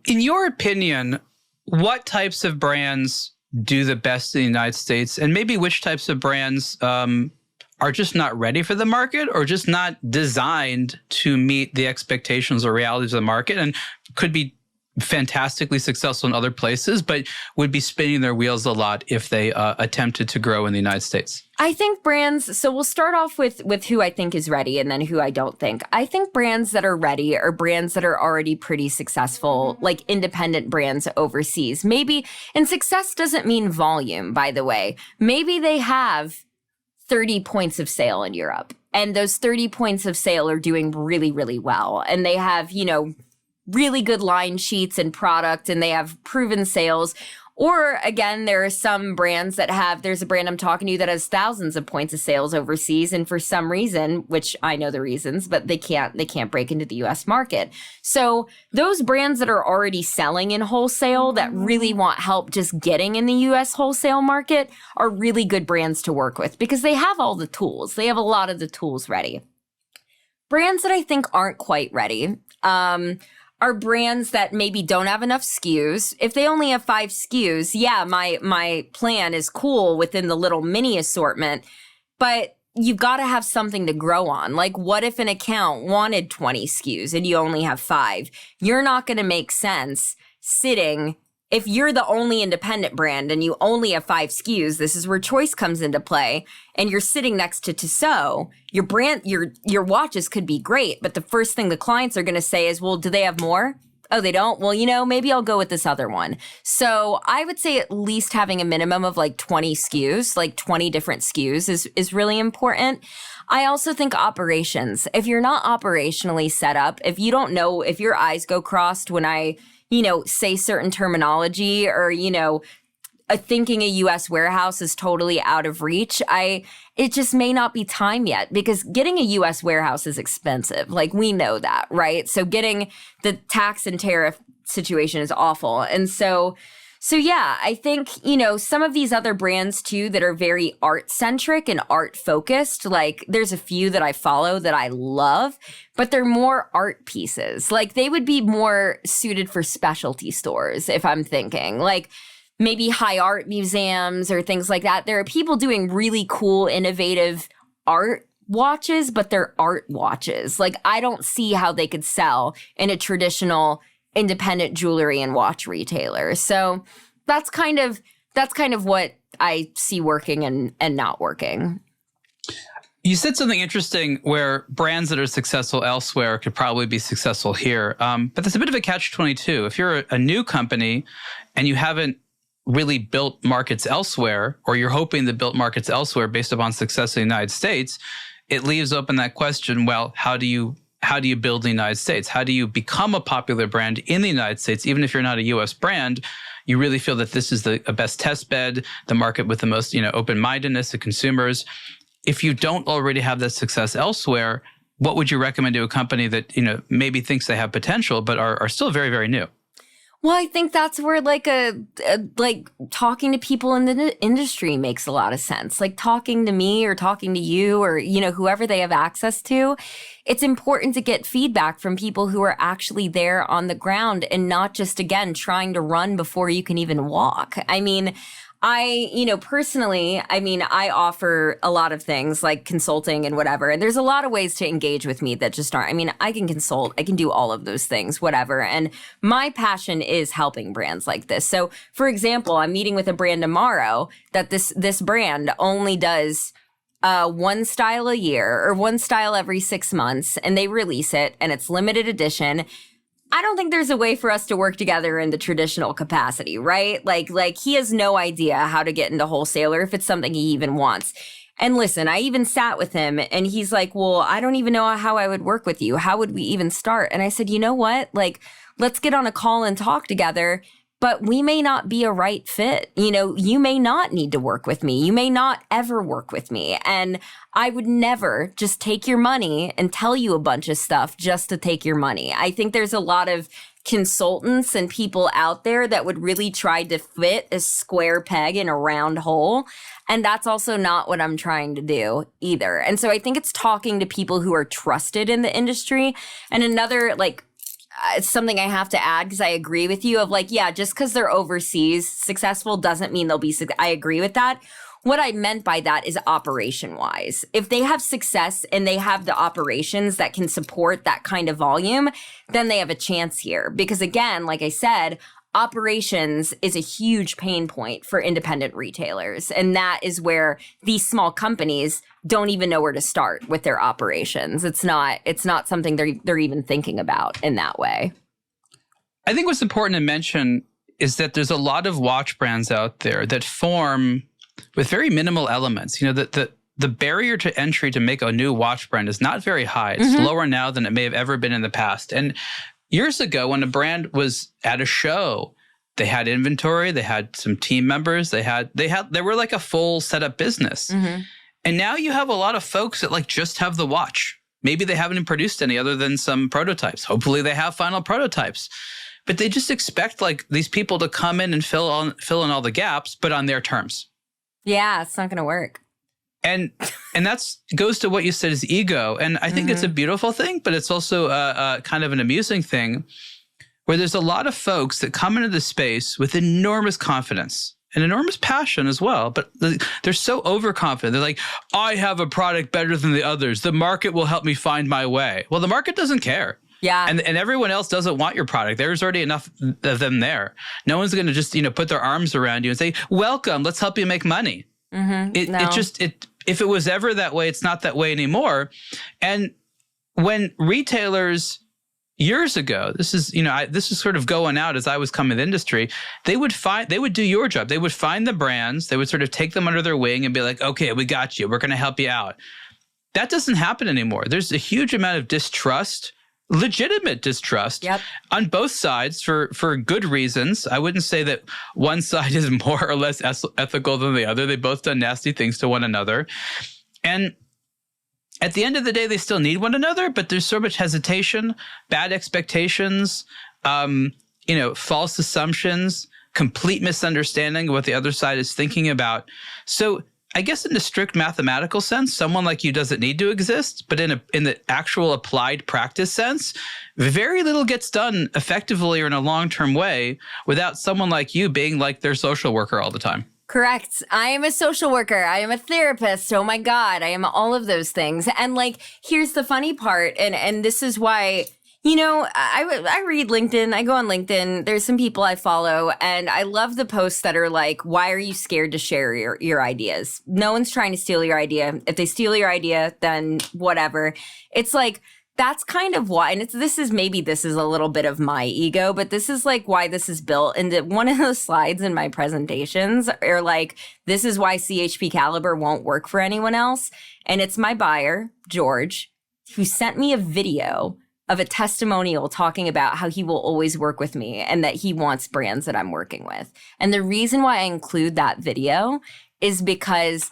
In your opinion, what types of brands do the best in the United States? And maybe which types of brands are just not ready for the market or just not designed to meet the expectations or realities of the market and could be fantastically successful in other places, but would be spinning their wheels a lot if they attempted to grow in the United States?
I think brands, so we'll start off with who I think is ready and then who I don't think. I think brands that are ready are brands that are already pretty successful, like independent brands overseas. Maybe, and success doesn't mean volume, by the way. Maybe they have 30 points of sale in Europe. And those 30 points of sale are doing really, really well. And they have, you know, really good line sheets and product, and they have proven sales. Or again, there are some brands that have, there's a brand I'm talking to that has thousands of points of sales overseas. And for some reason, which I know the reasons, but they can't break into the US market. So those brands that are already selling in wholesale that really want help just getting in the US wholesale market are really good brands to work with because they have all the tools. They have a lot of the tools ready. Brands that I think aren't quite ready, are brands that maybe don't have enough SKUs. If they only have 5 SKUs, yeah, my plan is cool within the little mini assortment, but you've got to have something to grow on. Like, what if an account wanted 20 SKUs and you only have 5? You're not going to make sense sitting. If you're the only independent brand and you only have 5 SKUs, this is where choice comes into play. And you're sitting next to Tissot, your brand, your watches could be great, but the first thing the clients are going to say is, well, do they have more? Oh, they don't? Well, you know, maybe I'll go with this other one. So I would say at least having a minimum of like 20 SKUs, like 20 different SKUs is really important. I also think operations. If you're not operationally set up, if you don't know, if your eyes go crossed when I say certain terminology or, thinking a US warehouse is totally out of reach, it just may not be time yet because getting a US warehouse is expensive. Like, we know that, right? So getting the tax and tariff situation is awful. And so So yeah, I think, some of these other brands too that are very art centric and art focused, like there's a few that I follow that I love, but they're more art pieces. Like they would be more suited for specialty stores if I'm thinking like maybe high art museums or things like that. There are people doing really cool, innovative art watches, but they're art watches. Like I don't see how they could sell in a traditional independent jewelry and watch retailer. So that's kind of what I see working and not working.
You said something interesting where brands that are successful elsewhere could probably be successful here. But there's a bit of a catch-22. If you're a new company and you haven't really built markets elsewhere, or you're hoping to build markets elsewhere based upon success in the United States, it leaves open that question, well, how do you build in the United States? How do you become a popular brand in the United States? Even if you're not a US brand, you really feel that this is the best test bed, the market with the most, open-mindedness to consumers. If you don't already have that success elsewhere, what would you recommend to a company that, maybe thinks they have potential, but are still very, very new?
Well, I think that's where like talking to people in the industry makes a lot of sense. Like talking to me or talking to you or, whoever they have access to. It's important to get feedback from people who are actually there on the ground and not just, again, trying to run before you can even walk. I mean, personally, I offer a lot of things like consulting and whatever. And there's a lot of ways to engage with me that just aren't. I can consult, I can do all of those things, whatever. And my passion is helping brands like this. So, for example, I'm meeting with a brand tomorrow that this brand only does one style a year or one style every 6 months, and they release it and it's limited edition. I don't think there's a way for us to work together in the traditional capacity, right? Like he has no idea how to get into wholesale or if it's something he even wants. And listen, I even sat with him and he's like, well, I don't even know how I would work with you. How would we even start? And I said, you know what? Like, let's get on a call and talk together. But we may not be a right fit. You may not need to work with me. You may not ever work with me. And I would never just take your money and tell you a bunch of stuff just to take your money. I think there's a lot of consultants and people out there that would really try to fit a square peg in a round hole. And that's also not what I'm trying to do either. And so I think it's talking to people who are trusted in the industry. And another, it's something I have to add because I agree with you of just because they're overseas successful doesn't mean they'll be I agree with that. What I meant by that is operation wise. If they have success and they have the operations that can support that kind of volume, then they have a chance here. Because again, like I said, operations is a huge pain point for independent retailers. And that is where these small companies don't even know where to start with their operations. It's not something they're even thinking about in that way.
I think what's important to mention is that there's a lot of watch brands out there that form with very minimal elements. The barrier to entry to make a new watch brand is not very high. It's lower now than it may have ever been in the past. And years ago, when a brand was at a show, they had inventory, they had some team members, they were like a full setup business. And now you have a lot of folks that just have the watch. Maybe they haven't produced any other than some prototypes. Hopefully they have final prototypes. But they just expect these people to come in and fill in all the gaps, but on their terms.
Yeah, it's not going to work.
And that's goes to what you said is ego. And I think it's a beautiful thing, but it's also kind of an amusing thing where there's a lot of folks that come into the space with enormous confidence and enormous passion as well. But they're so overconfident. They're like, I have a product better than the others. The market will help me find my way. Well, the market doesn't care.
Yeah.
And everyone else doesn't want your product. There's already enough of them there. No one's going to just, put their arms around you and say, welcome, let's help you make money. If it was ever that way, it's not that way anymore. And when retailers years ago, this is sort of going out as I was coming to the industry, they would do your job. They would find the brands, they would sort of take them under their wing and be like, okay, we got you. We're going to help you out. That doesn't happen anymore. There's a huge amount of distrust, legitimate distrust on both sides for good reasons. I wouldn't say that one side is more or less ethical than the other. They've both done nasty things to one another. And at the end of the day, they still need one another, but there's so much hesitation, bad expectations, false assumptions, complete misunderstanding of what the other side is thinking about. So I guess in the strict mathematical sense, someone like you doesn't need to exist, but in the actual applied practice sense, very little gets done effectively or in a long-term way without someone like you being like their social worker all the time.
Correct. I am a social worker. I am a therapist. Oh my God. I am all of those things. And like, here's the funny part. And this is why, you know, I read LinkedIn. I go on LinkedIn. There's some people I follow, and I love the posts that are like, why are you scared to share your ideas? No one's trying to steal your idea. If they steal your idea, then whatever. It's like, that's kind of why, and this is a little bit of my ego, but this is like why this is built. And one of the slides in my presentations are like, this is why CHP Caliber won't work for anyone else. And it's my buyer, George, who sent me a video of a testimonial talking about how he will always work with me and that he wants brands that I'm working with. And the reason why I include that video is because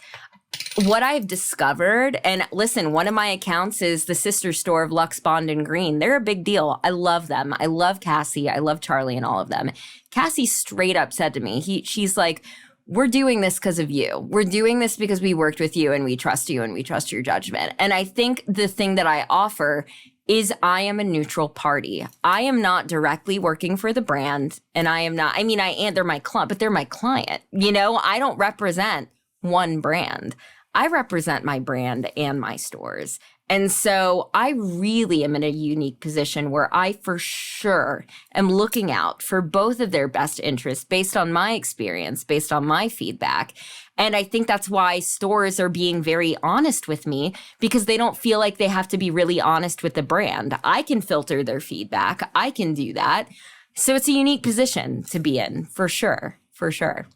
what I've discovered, and listen, one of my accounts is the sister store of Lux Bond and Green. They're a big deal. I love them. I love Cassie. I love Charlie and all of them. Cassie straight up said to me, she's like, we're doing this because of you. We're doing this because we worked with you and we trust you and we trust your judgment. And I think the thing that I offer is I am a neutral party. I am not directly working for the brand, and I am not, they're my client, but they're my client. You know, I don't represent one brand. I represent my brand and my stores. And so I really am in a unique position where I for sure am looking out for both of their best interests based on my experience, based on my feedback. And I think that's why stores are being very honest with me, because they don't feel like they have to be really honest with the brand. I can filter their feedback. I can do that. So it's a unique position to be in, for sure, for sure.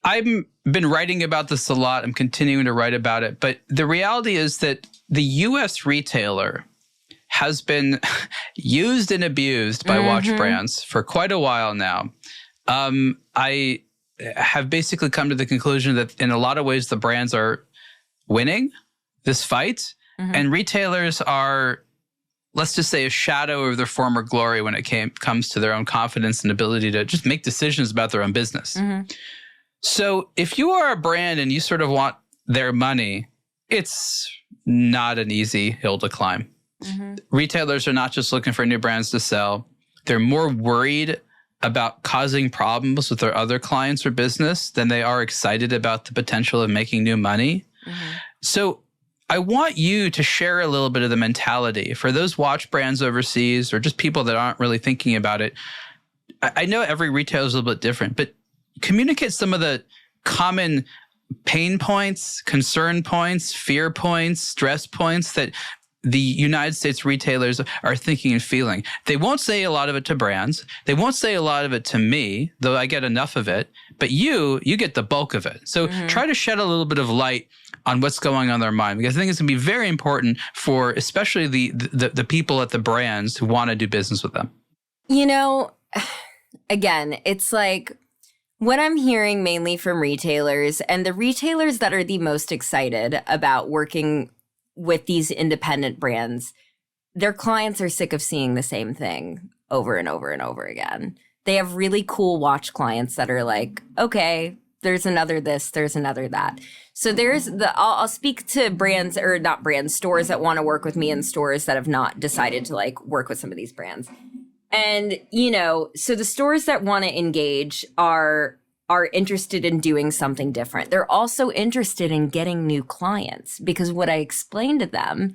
I've been writing about this a lot. I'm continuing to write about it. But the reality is that the U.S. retailer has been used and abused by watch brands for quite a while now. I have basically come to the conclusion that in a lot of ways, the brands are winning this fight, and retailers are, let's just say, a shadow of their former glory when it comes to their own confidence and ability to just make decisions about their own business. So if you are a brand and you sort of want their money, it's not an easy hill to climb. Retailers are not just looking for new brands to sell. They're more worried about causing problems with their other clients or business than they are excited about the potential of making new money. So I want you to share a little bit of the mentality for those watch brands overseas or just people that aren't really thinking about it. I know every retailer is a little bit different, but communicate some of the common pain points, concern points, fear points, stress points that the United States retailers are thinking and feeling. They won't say a lot of it to brands. They won't say a lot of it to me, though I get enough of it. But you get the bulk of it. So try to shed a little bit of light on what's going on in their mind, because I think it's going to be very important for especially the people at the brands who want to do business with them.
You know, again, it's like what I'm hearing mainly from retailers, and the retailers that are the most excited about working with these independent brands, their clients are sick of seeing the same thing over and over and over again. They have really cool watch clients that are like, okay, there's another this, there's another that. So there's I'll speak to brands, or not brands, stores that want to work with me and stores that have not decided to like work with some of these brands. And, you know, so the stores that want to engage are interested in doing something different. They're also interested in getting new clients, because what I explained to them,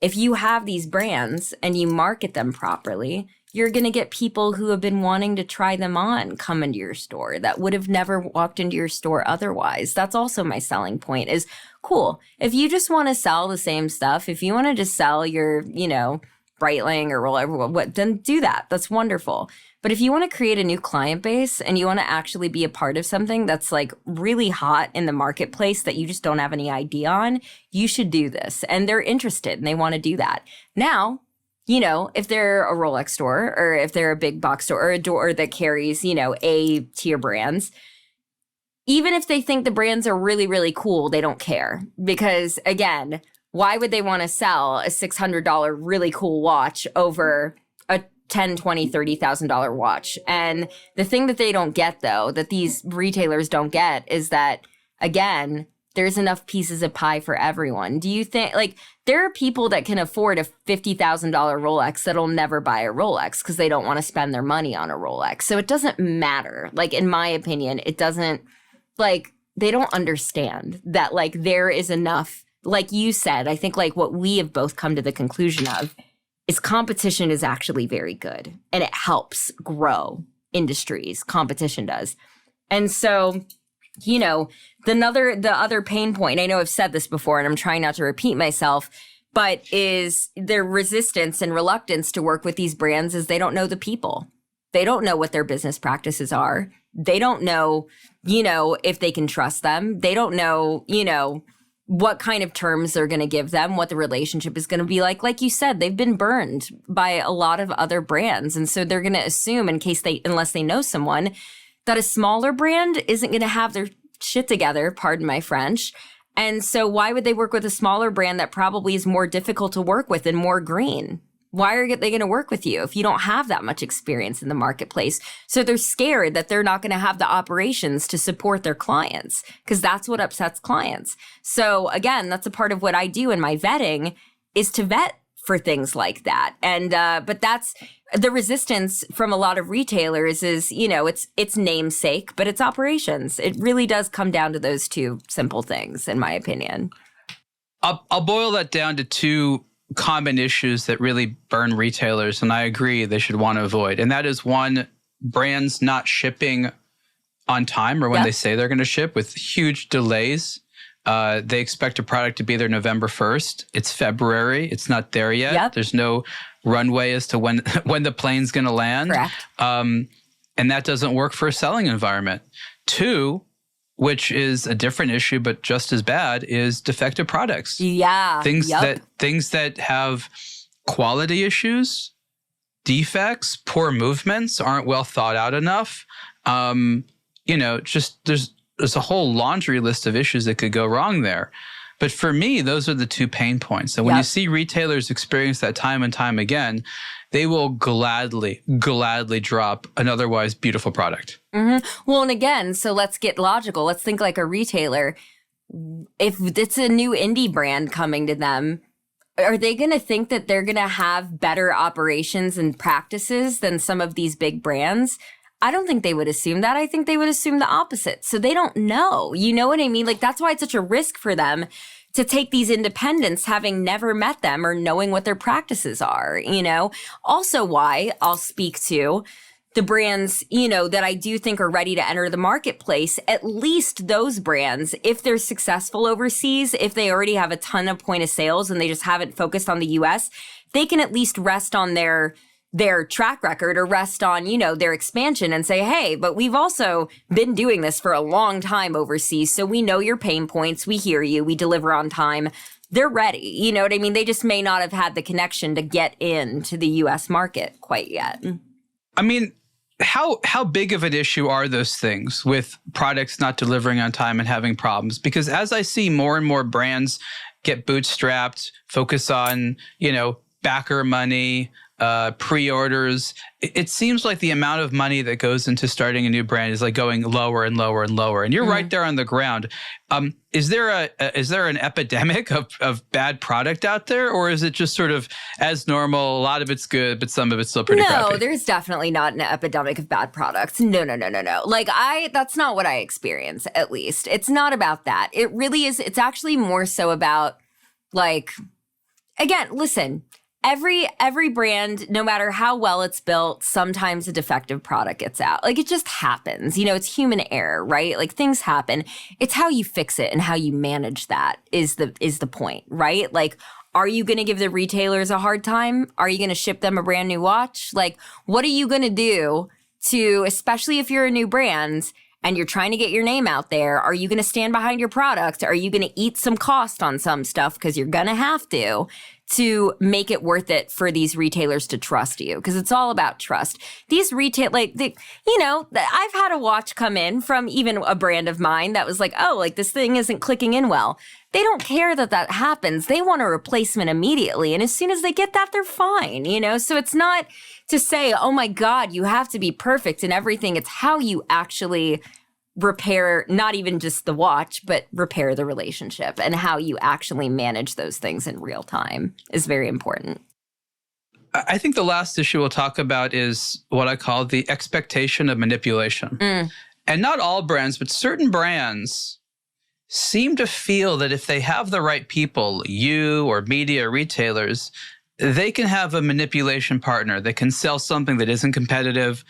if you have these brands and you market them properly, you're going to get people who have been wanting to try them on come into your store that would have never walked into your store otherwise. That's also my selling point is, cool, if you just want to sell the same stuff, if you want to just sell your, you know, Breitling or whatever, then do that. That's wonderful. But if you want to create a new client base and you want to actually be a part of something that's like really hot in the marketplace that you just don't have any idea on, you should do this. And they're interested and they want to do that. Now, you know, if they're a Rolex store or if they're a big box store or a door that carries, you know, A tier brands, even if they think the brands are really, really cool, they don't care. Because again, why would they want to sell a $600 really cool watch over a $10, $20, $30,000 watch. And the thing that they don't get, though, that these retailers don't get, is that, again, there's enough pieces of pie for everyone. Do you think, like, there are people that can afford a $50,000 Rolex that'll never buy a Rolex because they don't want to spend their money on a Rolex. So it doesn't matter. Like, in my opinion, it doesn't, like, they don't understand that, like, there is enough. Like you said, I think, like, what we have both come to the conclusion of is competition is actually very good, and it helps grow industries. Competition does. And so, you know, the other pain point, I know I've said this before and I'm trying not to repeat myself, but is their resistance and reluctance to work with these brands is they don't know the people. They don't know what their business practices are. They don't know, you know, if they can trust them. They don't know, you know, what kind of terms they're going to give them, what the relationship is going to be like. Like you said, they've been burned by a lot of other brands. And so they're going to assume, unless they know someone, that a smaller brand isn't going to have their shit together, pardon my French. And so why would they work with a smaller brand that probably is more difficult to work with and more green? Why are they going to work with you if you don't have that much experience in the marketplace? So they're scared that they're not going to have the operations to support their clients, because that's what upsets clients. So again, that's a part of what I do in my vetting, is to vet for things like that. And but that's the resistance from a lot of retailers is, you know, it's namesake, but it's operations. It really does come down to those two simple things, in my opinion.
I'll boil that down to two common issues that really burn retailers, and I agree they should want to avoid. And that is, one, brands not shipping on time or when they say they're going to ship, with huge delays. They expect a product to be there November 1st. It's February. It's not there yet.
Yep.
There's no runway as to when the plane's going to land.
Correct.
And that doesn't work for a selling environment. Two, which is a different issue but just as bad, is defective products.
Yeah.
Things that have quality issues, defects, poor movements, aren't well thought out enough. You know, just there's a whole laundry list of issues that could go wrong there. But for me, those are the two pain points. And when you see retailers experience that time and time again, they will gladly drop an otherwise beautiful product.
Mm-hmm. Well, and again, so let's get logical. Let's think like a retailer. If it's a new indie brand coming to them, are they going to think that they're going to have better operations and practices than some of these big brands? I don't think they would assume that. I think they would assume the opposite. So they don't know. You know what I mean? Like, that's why it's such a risk for them to take these independents, having never met them or knowing what their practices are, you know? Also why I'll speak to the brands, you know, that I do think are ready to enter the marketplace, at least those brands, if they're successful overseas, if they already have a ton of point of sales and they just haven't focused on the US, they can at least rest on their track record or rest on, you know, their expansion and say, hey, but we've also been doing this for a long time overseas. So we know your pain points. We hear you. We deliver on time. They're ready. You know what I mean? They just may not have had the connection to get into the US market quite yet.
I mean, how big of an issue are those things with products not delivering on time and having problems? Because as I see more and more brands get bootstrapped, focus on, you know, backer money, pre-orders, it seems like the amount of money that goes into starting a new brand is like going lower and lower and lower. And you're right there on the ground. Is there an epidemic of bad product out there, or is it just sort of as normal? A lot of it's good, but some of it's still pretty crappy.
No, there's definitely not an epidemic of bad products. No. Like that's not what I experience, at least. It's not about that. It really is. It's actually more so about, like, again, listen, Every brand, no matter how well it's built, sometimes a defective product gets out. Like, it just happens. You know, it's human error, right? Like, things happen. It's how you fix it and how you manage that is the point, right? Like, are you going to give the retailers a hard time? Are you going to ship them a brand new watch? Like, what are you going to do to, especially if you're a new brand and you're trying to get your name out there, are you going to stand behind your product? Are you going to eat some cost on some stuff? Because you're going to have to to make it worth it for these retailers to trust you, because it's all about trust. These retail, I've had a watch come in from even a brand of mine that was like, oh, like this thing isn't clicking in well. They don't care that happens. They want a replacement immediately. And as soon as they get that, they're fine, So it's not to say, oh my God, you have to be perfect in everything. It's how you actually repair, not even just the watch, but repair the relationship, and how you actually manage those things in real time is very important.
I think the last issue we'll talk about is what I call the expectation of manipulation. And not all brands, but certain brands seem to feel that if they have the right people, you or media retailers, they can have a manipulation partner. They can sell something that isn't competitive.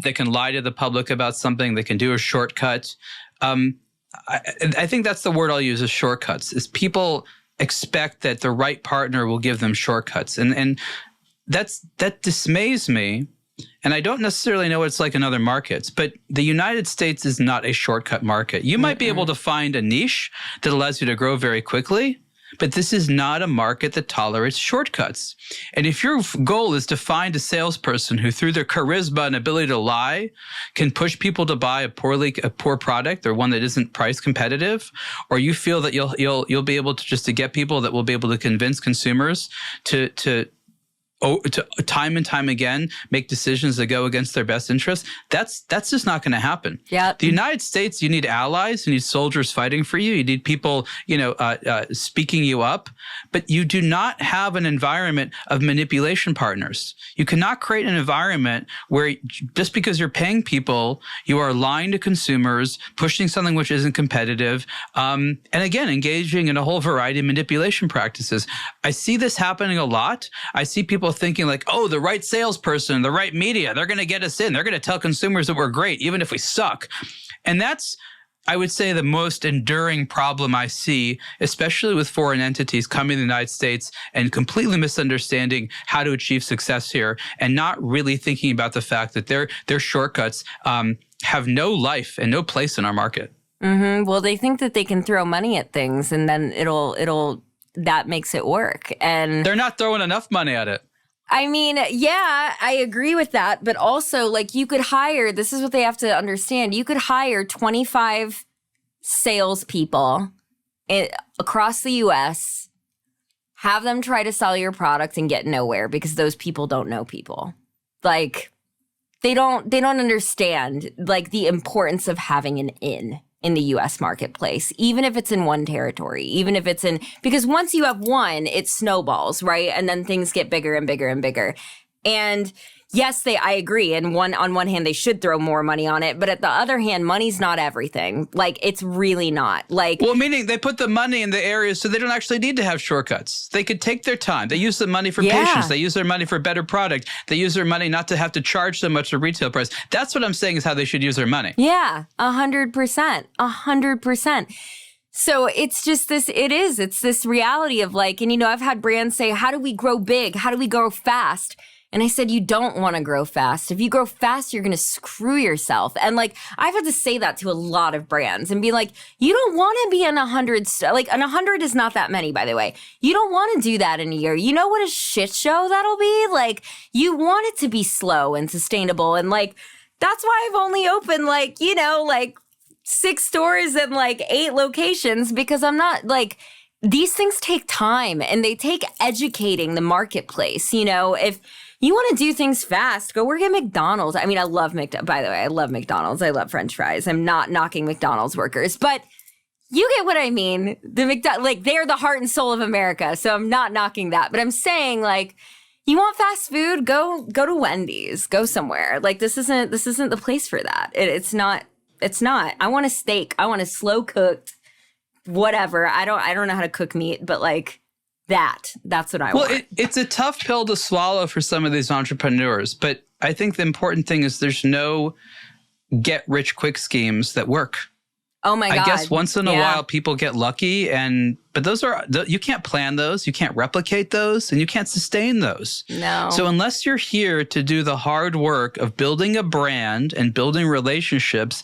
They can lie to the public about something. They can do a shortcut. I think that's the word I'll use, is shortcuts, is people expect that the right partner will give them shortcuts. And that dismays me. And I don't necessarily know what it's like in other markets, but the United States is not a shortcut market. You might be able to find a niche that allows you to grow very quickly, but this is not a market that tolerates shortcuts. And if your goal is to find a salesperson who, through their charisma and ability to lie, can push people to buy a poor product or one that isn't price competitive, or you feel that you'll be able to get people that will be able to convince consumers to time and time again make decisions that go against their best interests, that's just not going to happen.
Yeah.
The United States, you need allies, you need soldiers fighting for you, you need people, speaking you up, but you do not have an environment of manipulation partners. You cannot create an environment where just because you're paying people, you are lying to consumers, pushing something which isn't competitive, and again, engaging in a whole variety of manipulation practices. I see this happening a lot. I see people thinking like, oh, the right salesperson, the right media, they're going to get us in. They're going to tell consumers that we're great, even if we suck. And that's, I would say, the most enduring problem I see, especially with foreign entities coming to the United States and completely misunderstanding how to achieve success here, and not really thinking about the fact that their shortcuts have no life and no place in our market.
Well, they think that they can throw money at things and then it'll that makes it work. And
they're not throwing enough money at it.
I mean, yeah, I agree with that. But also, like, you could hire, this is what they have to understand. You could hire 25 salespeople across the U.S., have them try to sell your product and get nowhere because those people don't know people. Like, they don't understand, like, the importance of having an in the U.S. marketplace, even if it's in one territory, even if it's because once you have one, it snowballs, right? And then things get bigger and bigger and bigger. And yes, I agree. And on one hand, they should throw more money on it. But at the other hand, money's not everything. Like, it's really not. Like,
well, meaning they put the money in the areas so they don't actually need to have shortcuts. They could take their time. They use the money for patience. They use their money for better product. They use their money not to have to charge so much for retail price. That's what I'm saying is how they should use their money.
Yeah, 100%. 100%. So it's just it's this reality of like, and I've had brands say, how do we grow big? How do we grow fast? And I said, you don't want to grow fast. If you grow fast, you're going to screw yourself. And like, I've had to say that to a lot of brands and be like, you don't want to be in 100, like 100 is not that many, by the way. You don't want to do that in a year. You know what a shit show that'll be? Like, you want it to be slow and sustainable. And like, that's why I've only opened like 6 stores and like 8 locations, because I'm not like, these things take time and they take educating the marketplace. If you want to do things fast, go work at McDonald's. I mean, I love by the way, I love McDonald's. I love French fries. I'm not knocking McDonald's workers, but you get what I mean. They're the heart and soul of America. So I'm not knocking that, but I'm saying like, you want fast food? Go to Wendy's, go somewhere. Like this isn't the place for that. It's not. I want a steak. I want a slow cooked, whatever. I don't know how to cook meat, but like, that's what I want.
Well, it's a tough pill to swallow for some of these entrepreneurs, but I think the important thing is there's no get-rich-quick schemes that work.
Oh my God.
I guess once in a while people get lucky, but you can't plan those, you can't replicate those, and you can't sustain those.
No.
So unless you're here to do the hard work of building a brand and building relationships,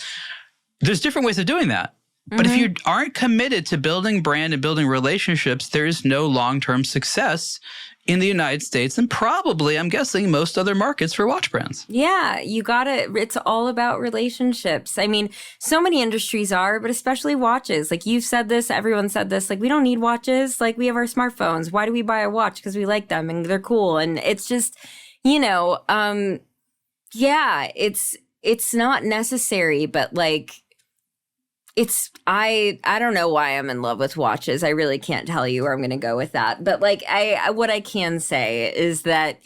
there's different ways of doing that. But if you aren't committed to building brand and building relationships, there is no long-term success in the United States and probably, I'm guessing, most other markets for watch brands.
Yeah, it's all about relationships. I mean, so many industries are, but especially watches. Like you've said this, everyone said this, like we don't need watches. Like we have our smartphones. Why do we buy a watch? Because we like them and they're cool. And it's just, yeah, it's not necessary, but like, I don't know why I'm in love with watches. I really can't tell you where I'm going to go with that. But like what I can say is that,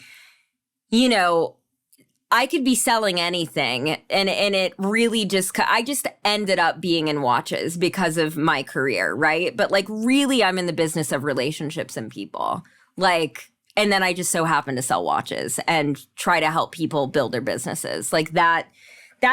I could be selling anything and it really I just ended up being in watches because of my career, right? But like really I'm in the business of relationships and people. Like, and then I just so happen to sell watches and try to help people build their businesses. Like that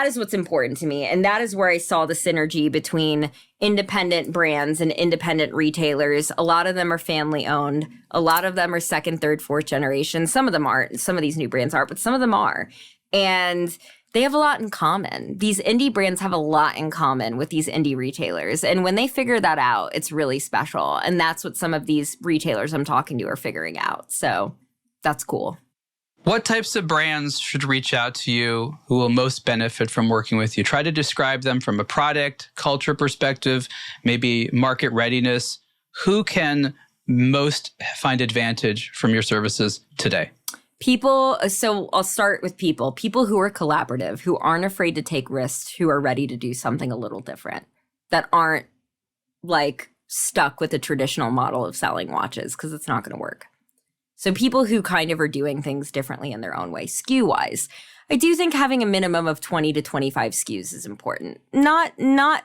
is what's important to me. And that is where I saw the synergy between independent brands and independent retailers. A lot of them are family owned. A lot of them are second, third, fourth generation. Some of them aren't. Some of these new brands are, but some of them are. And they have a lot in common. These indie brands have a lot in common with these indie retailers. And when they figure that out, it's really special. And that's what some of these retailers I'm talking to are figuring out. So that's cool.
What types of brands should reach out to you who will most benefit from working with you? Try to describe them from a product, culture perspective, maybe market readiness. Who can most find advantage from your services today?
People, so I'll start with people who are collaborative, who aren't afraid to take risks, who are ready to do something a little different, that aren't like stuck with the traditional model of selling watches because it's not going to work. So people who kind of are doing things differently in their own way, SKU-wise. I do think having a minimum of 20 to 25 SKUs is important. Not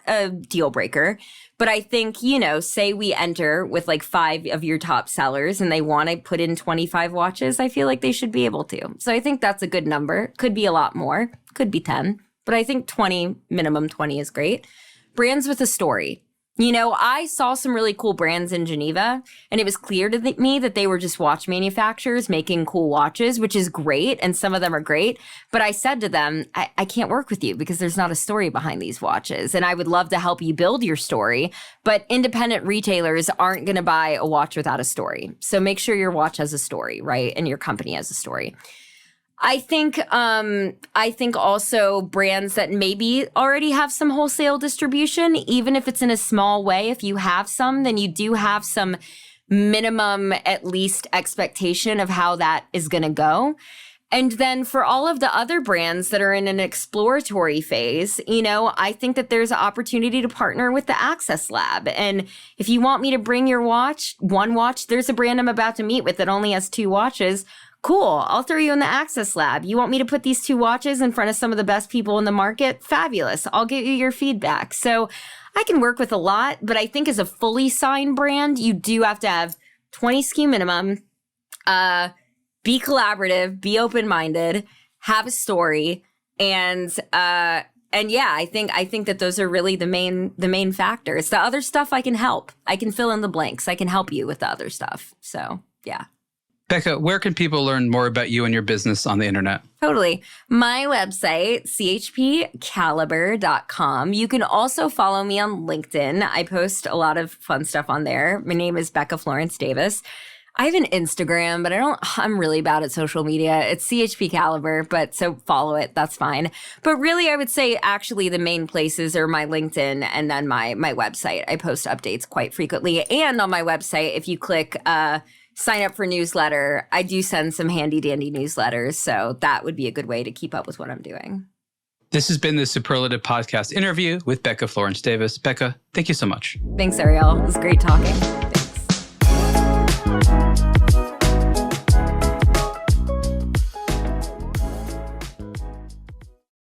a deal breaker, but I think, say we enter with like 5 of your top sellers and they want to put in 25 watches, I feel like they should be able to. So I think that's a good number. Could be a lot more, could be 10, but I think 20, minimum 20 is great. Brands with a story. I saw some really cool brands in Geneva, and it was clear to me that they were just watch manufacturers making cool watches, which is great, and some of them are great. But I said to them, I can't work with you because there's not a story behind these watches, and I would love to help you build your story, but independent retailers aren't going to buy a watch without a story. So make sure your watch has a story, right? And your company has a story. I think also brands that maybe already have some wholesale distribution, even if it's in a small way, if you have some, then you do have some minimum, at least expectation of how that is going to go. And then for all of the other brands that are in an exploratory phase, I think that there's an opportunity to partner with the Access Lab. And if you want me to bring your one watch, there's a brand I'm about to meet with that only has 2 watches. Cool. I'll throw you in the Access Lab. You want me to put these 2 watches in front of some of the best people in the market? Fabulous. I'll get you your feedback. So I can work with a lot, but I think as a fully signed brand, you do have to have 20 SKU minimum, be collaborative, be open-minded, have a story. And yeah, I think that those are really the main factors. The other stuff I can help. I can fill in the blanks. I can help you with the other stuff. So yeah.
Becca, where can people learn more about you and your business on the internet?
Totally. My website, chpcaliber.com. You can also follow me on LinkedIn. I post a lot of fun stuff on there. My name is Becca Florence Davis. I have an Instagram, but I'm really bad at social media. It's CHP Caliber, but so follow it. That's fine. But really, I would say actually the main places are my LinkedIn and then my website. I post updates quite frequently. And on my website, if you click sign up for newsletter, I do send some handy dandy newsletters. So that would be a good way to keep up with what I'm doing.
This has been the Superlative Podcast interview with Becca Florence Davis. Becca, thank you so much.
Thanks, Ariel. It was great talking.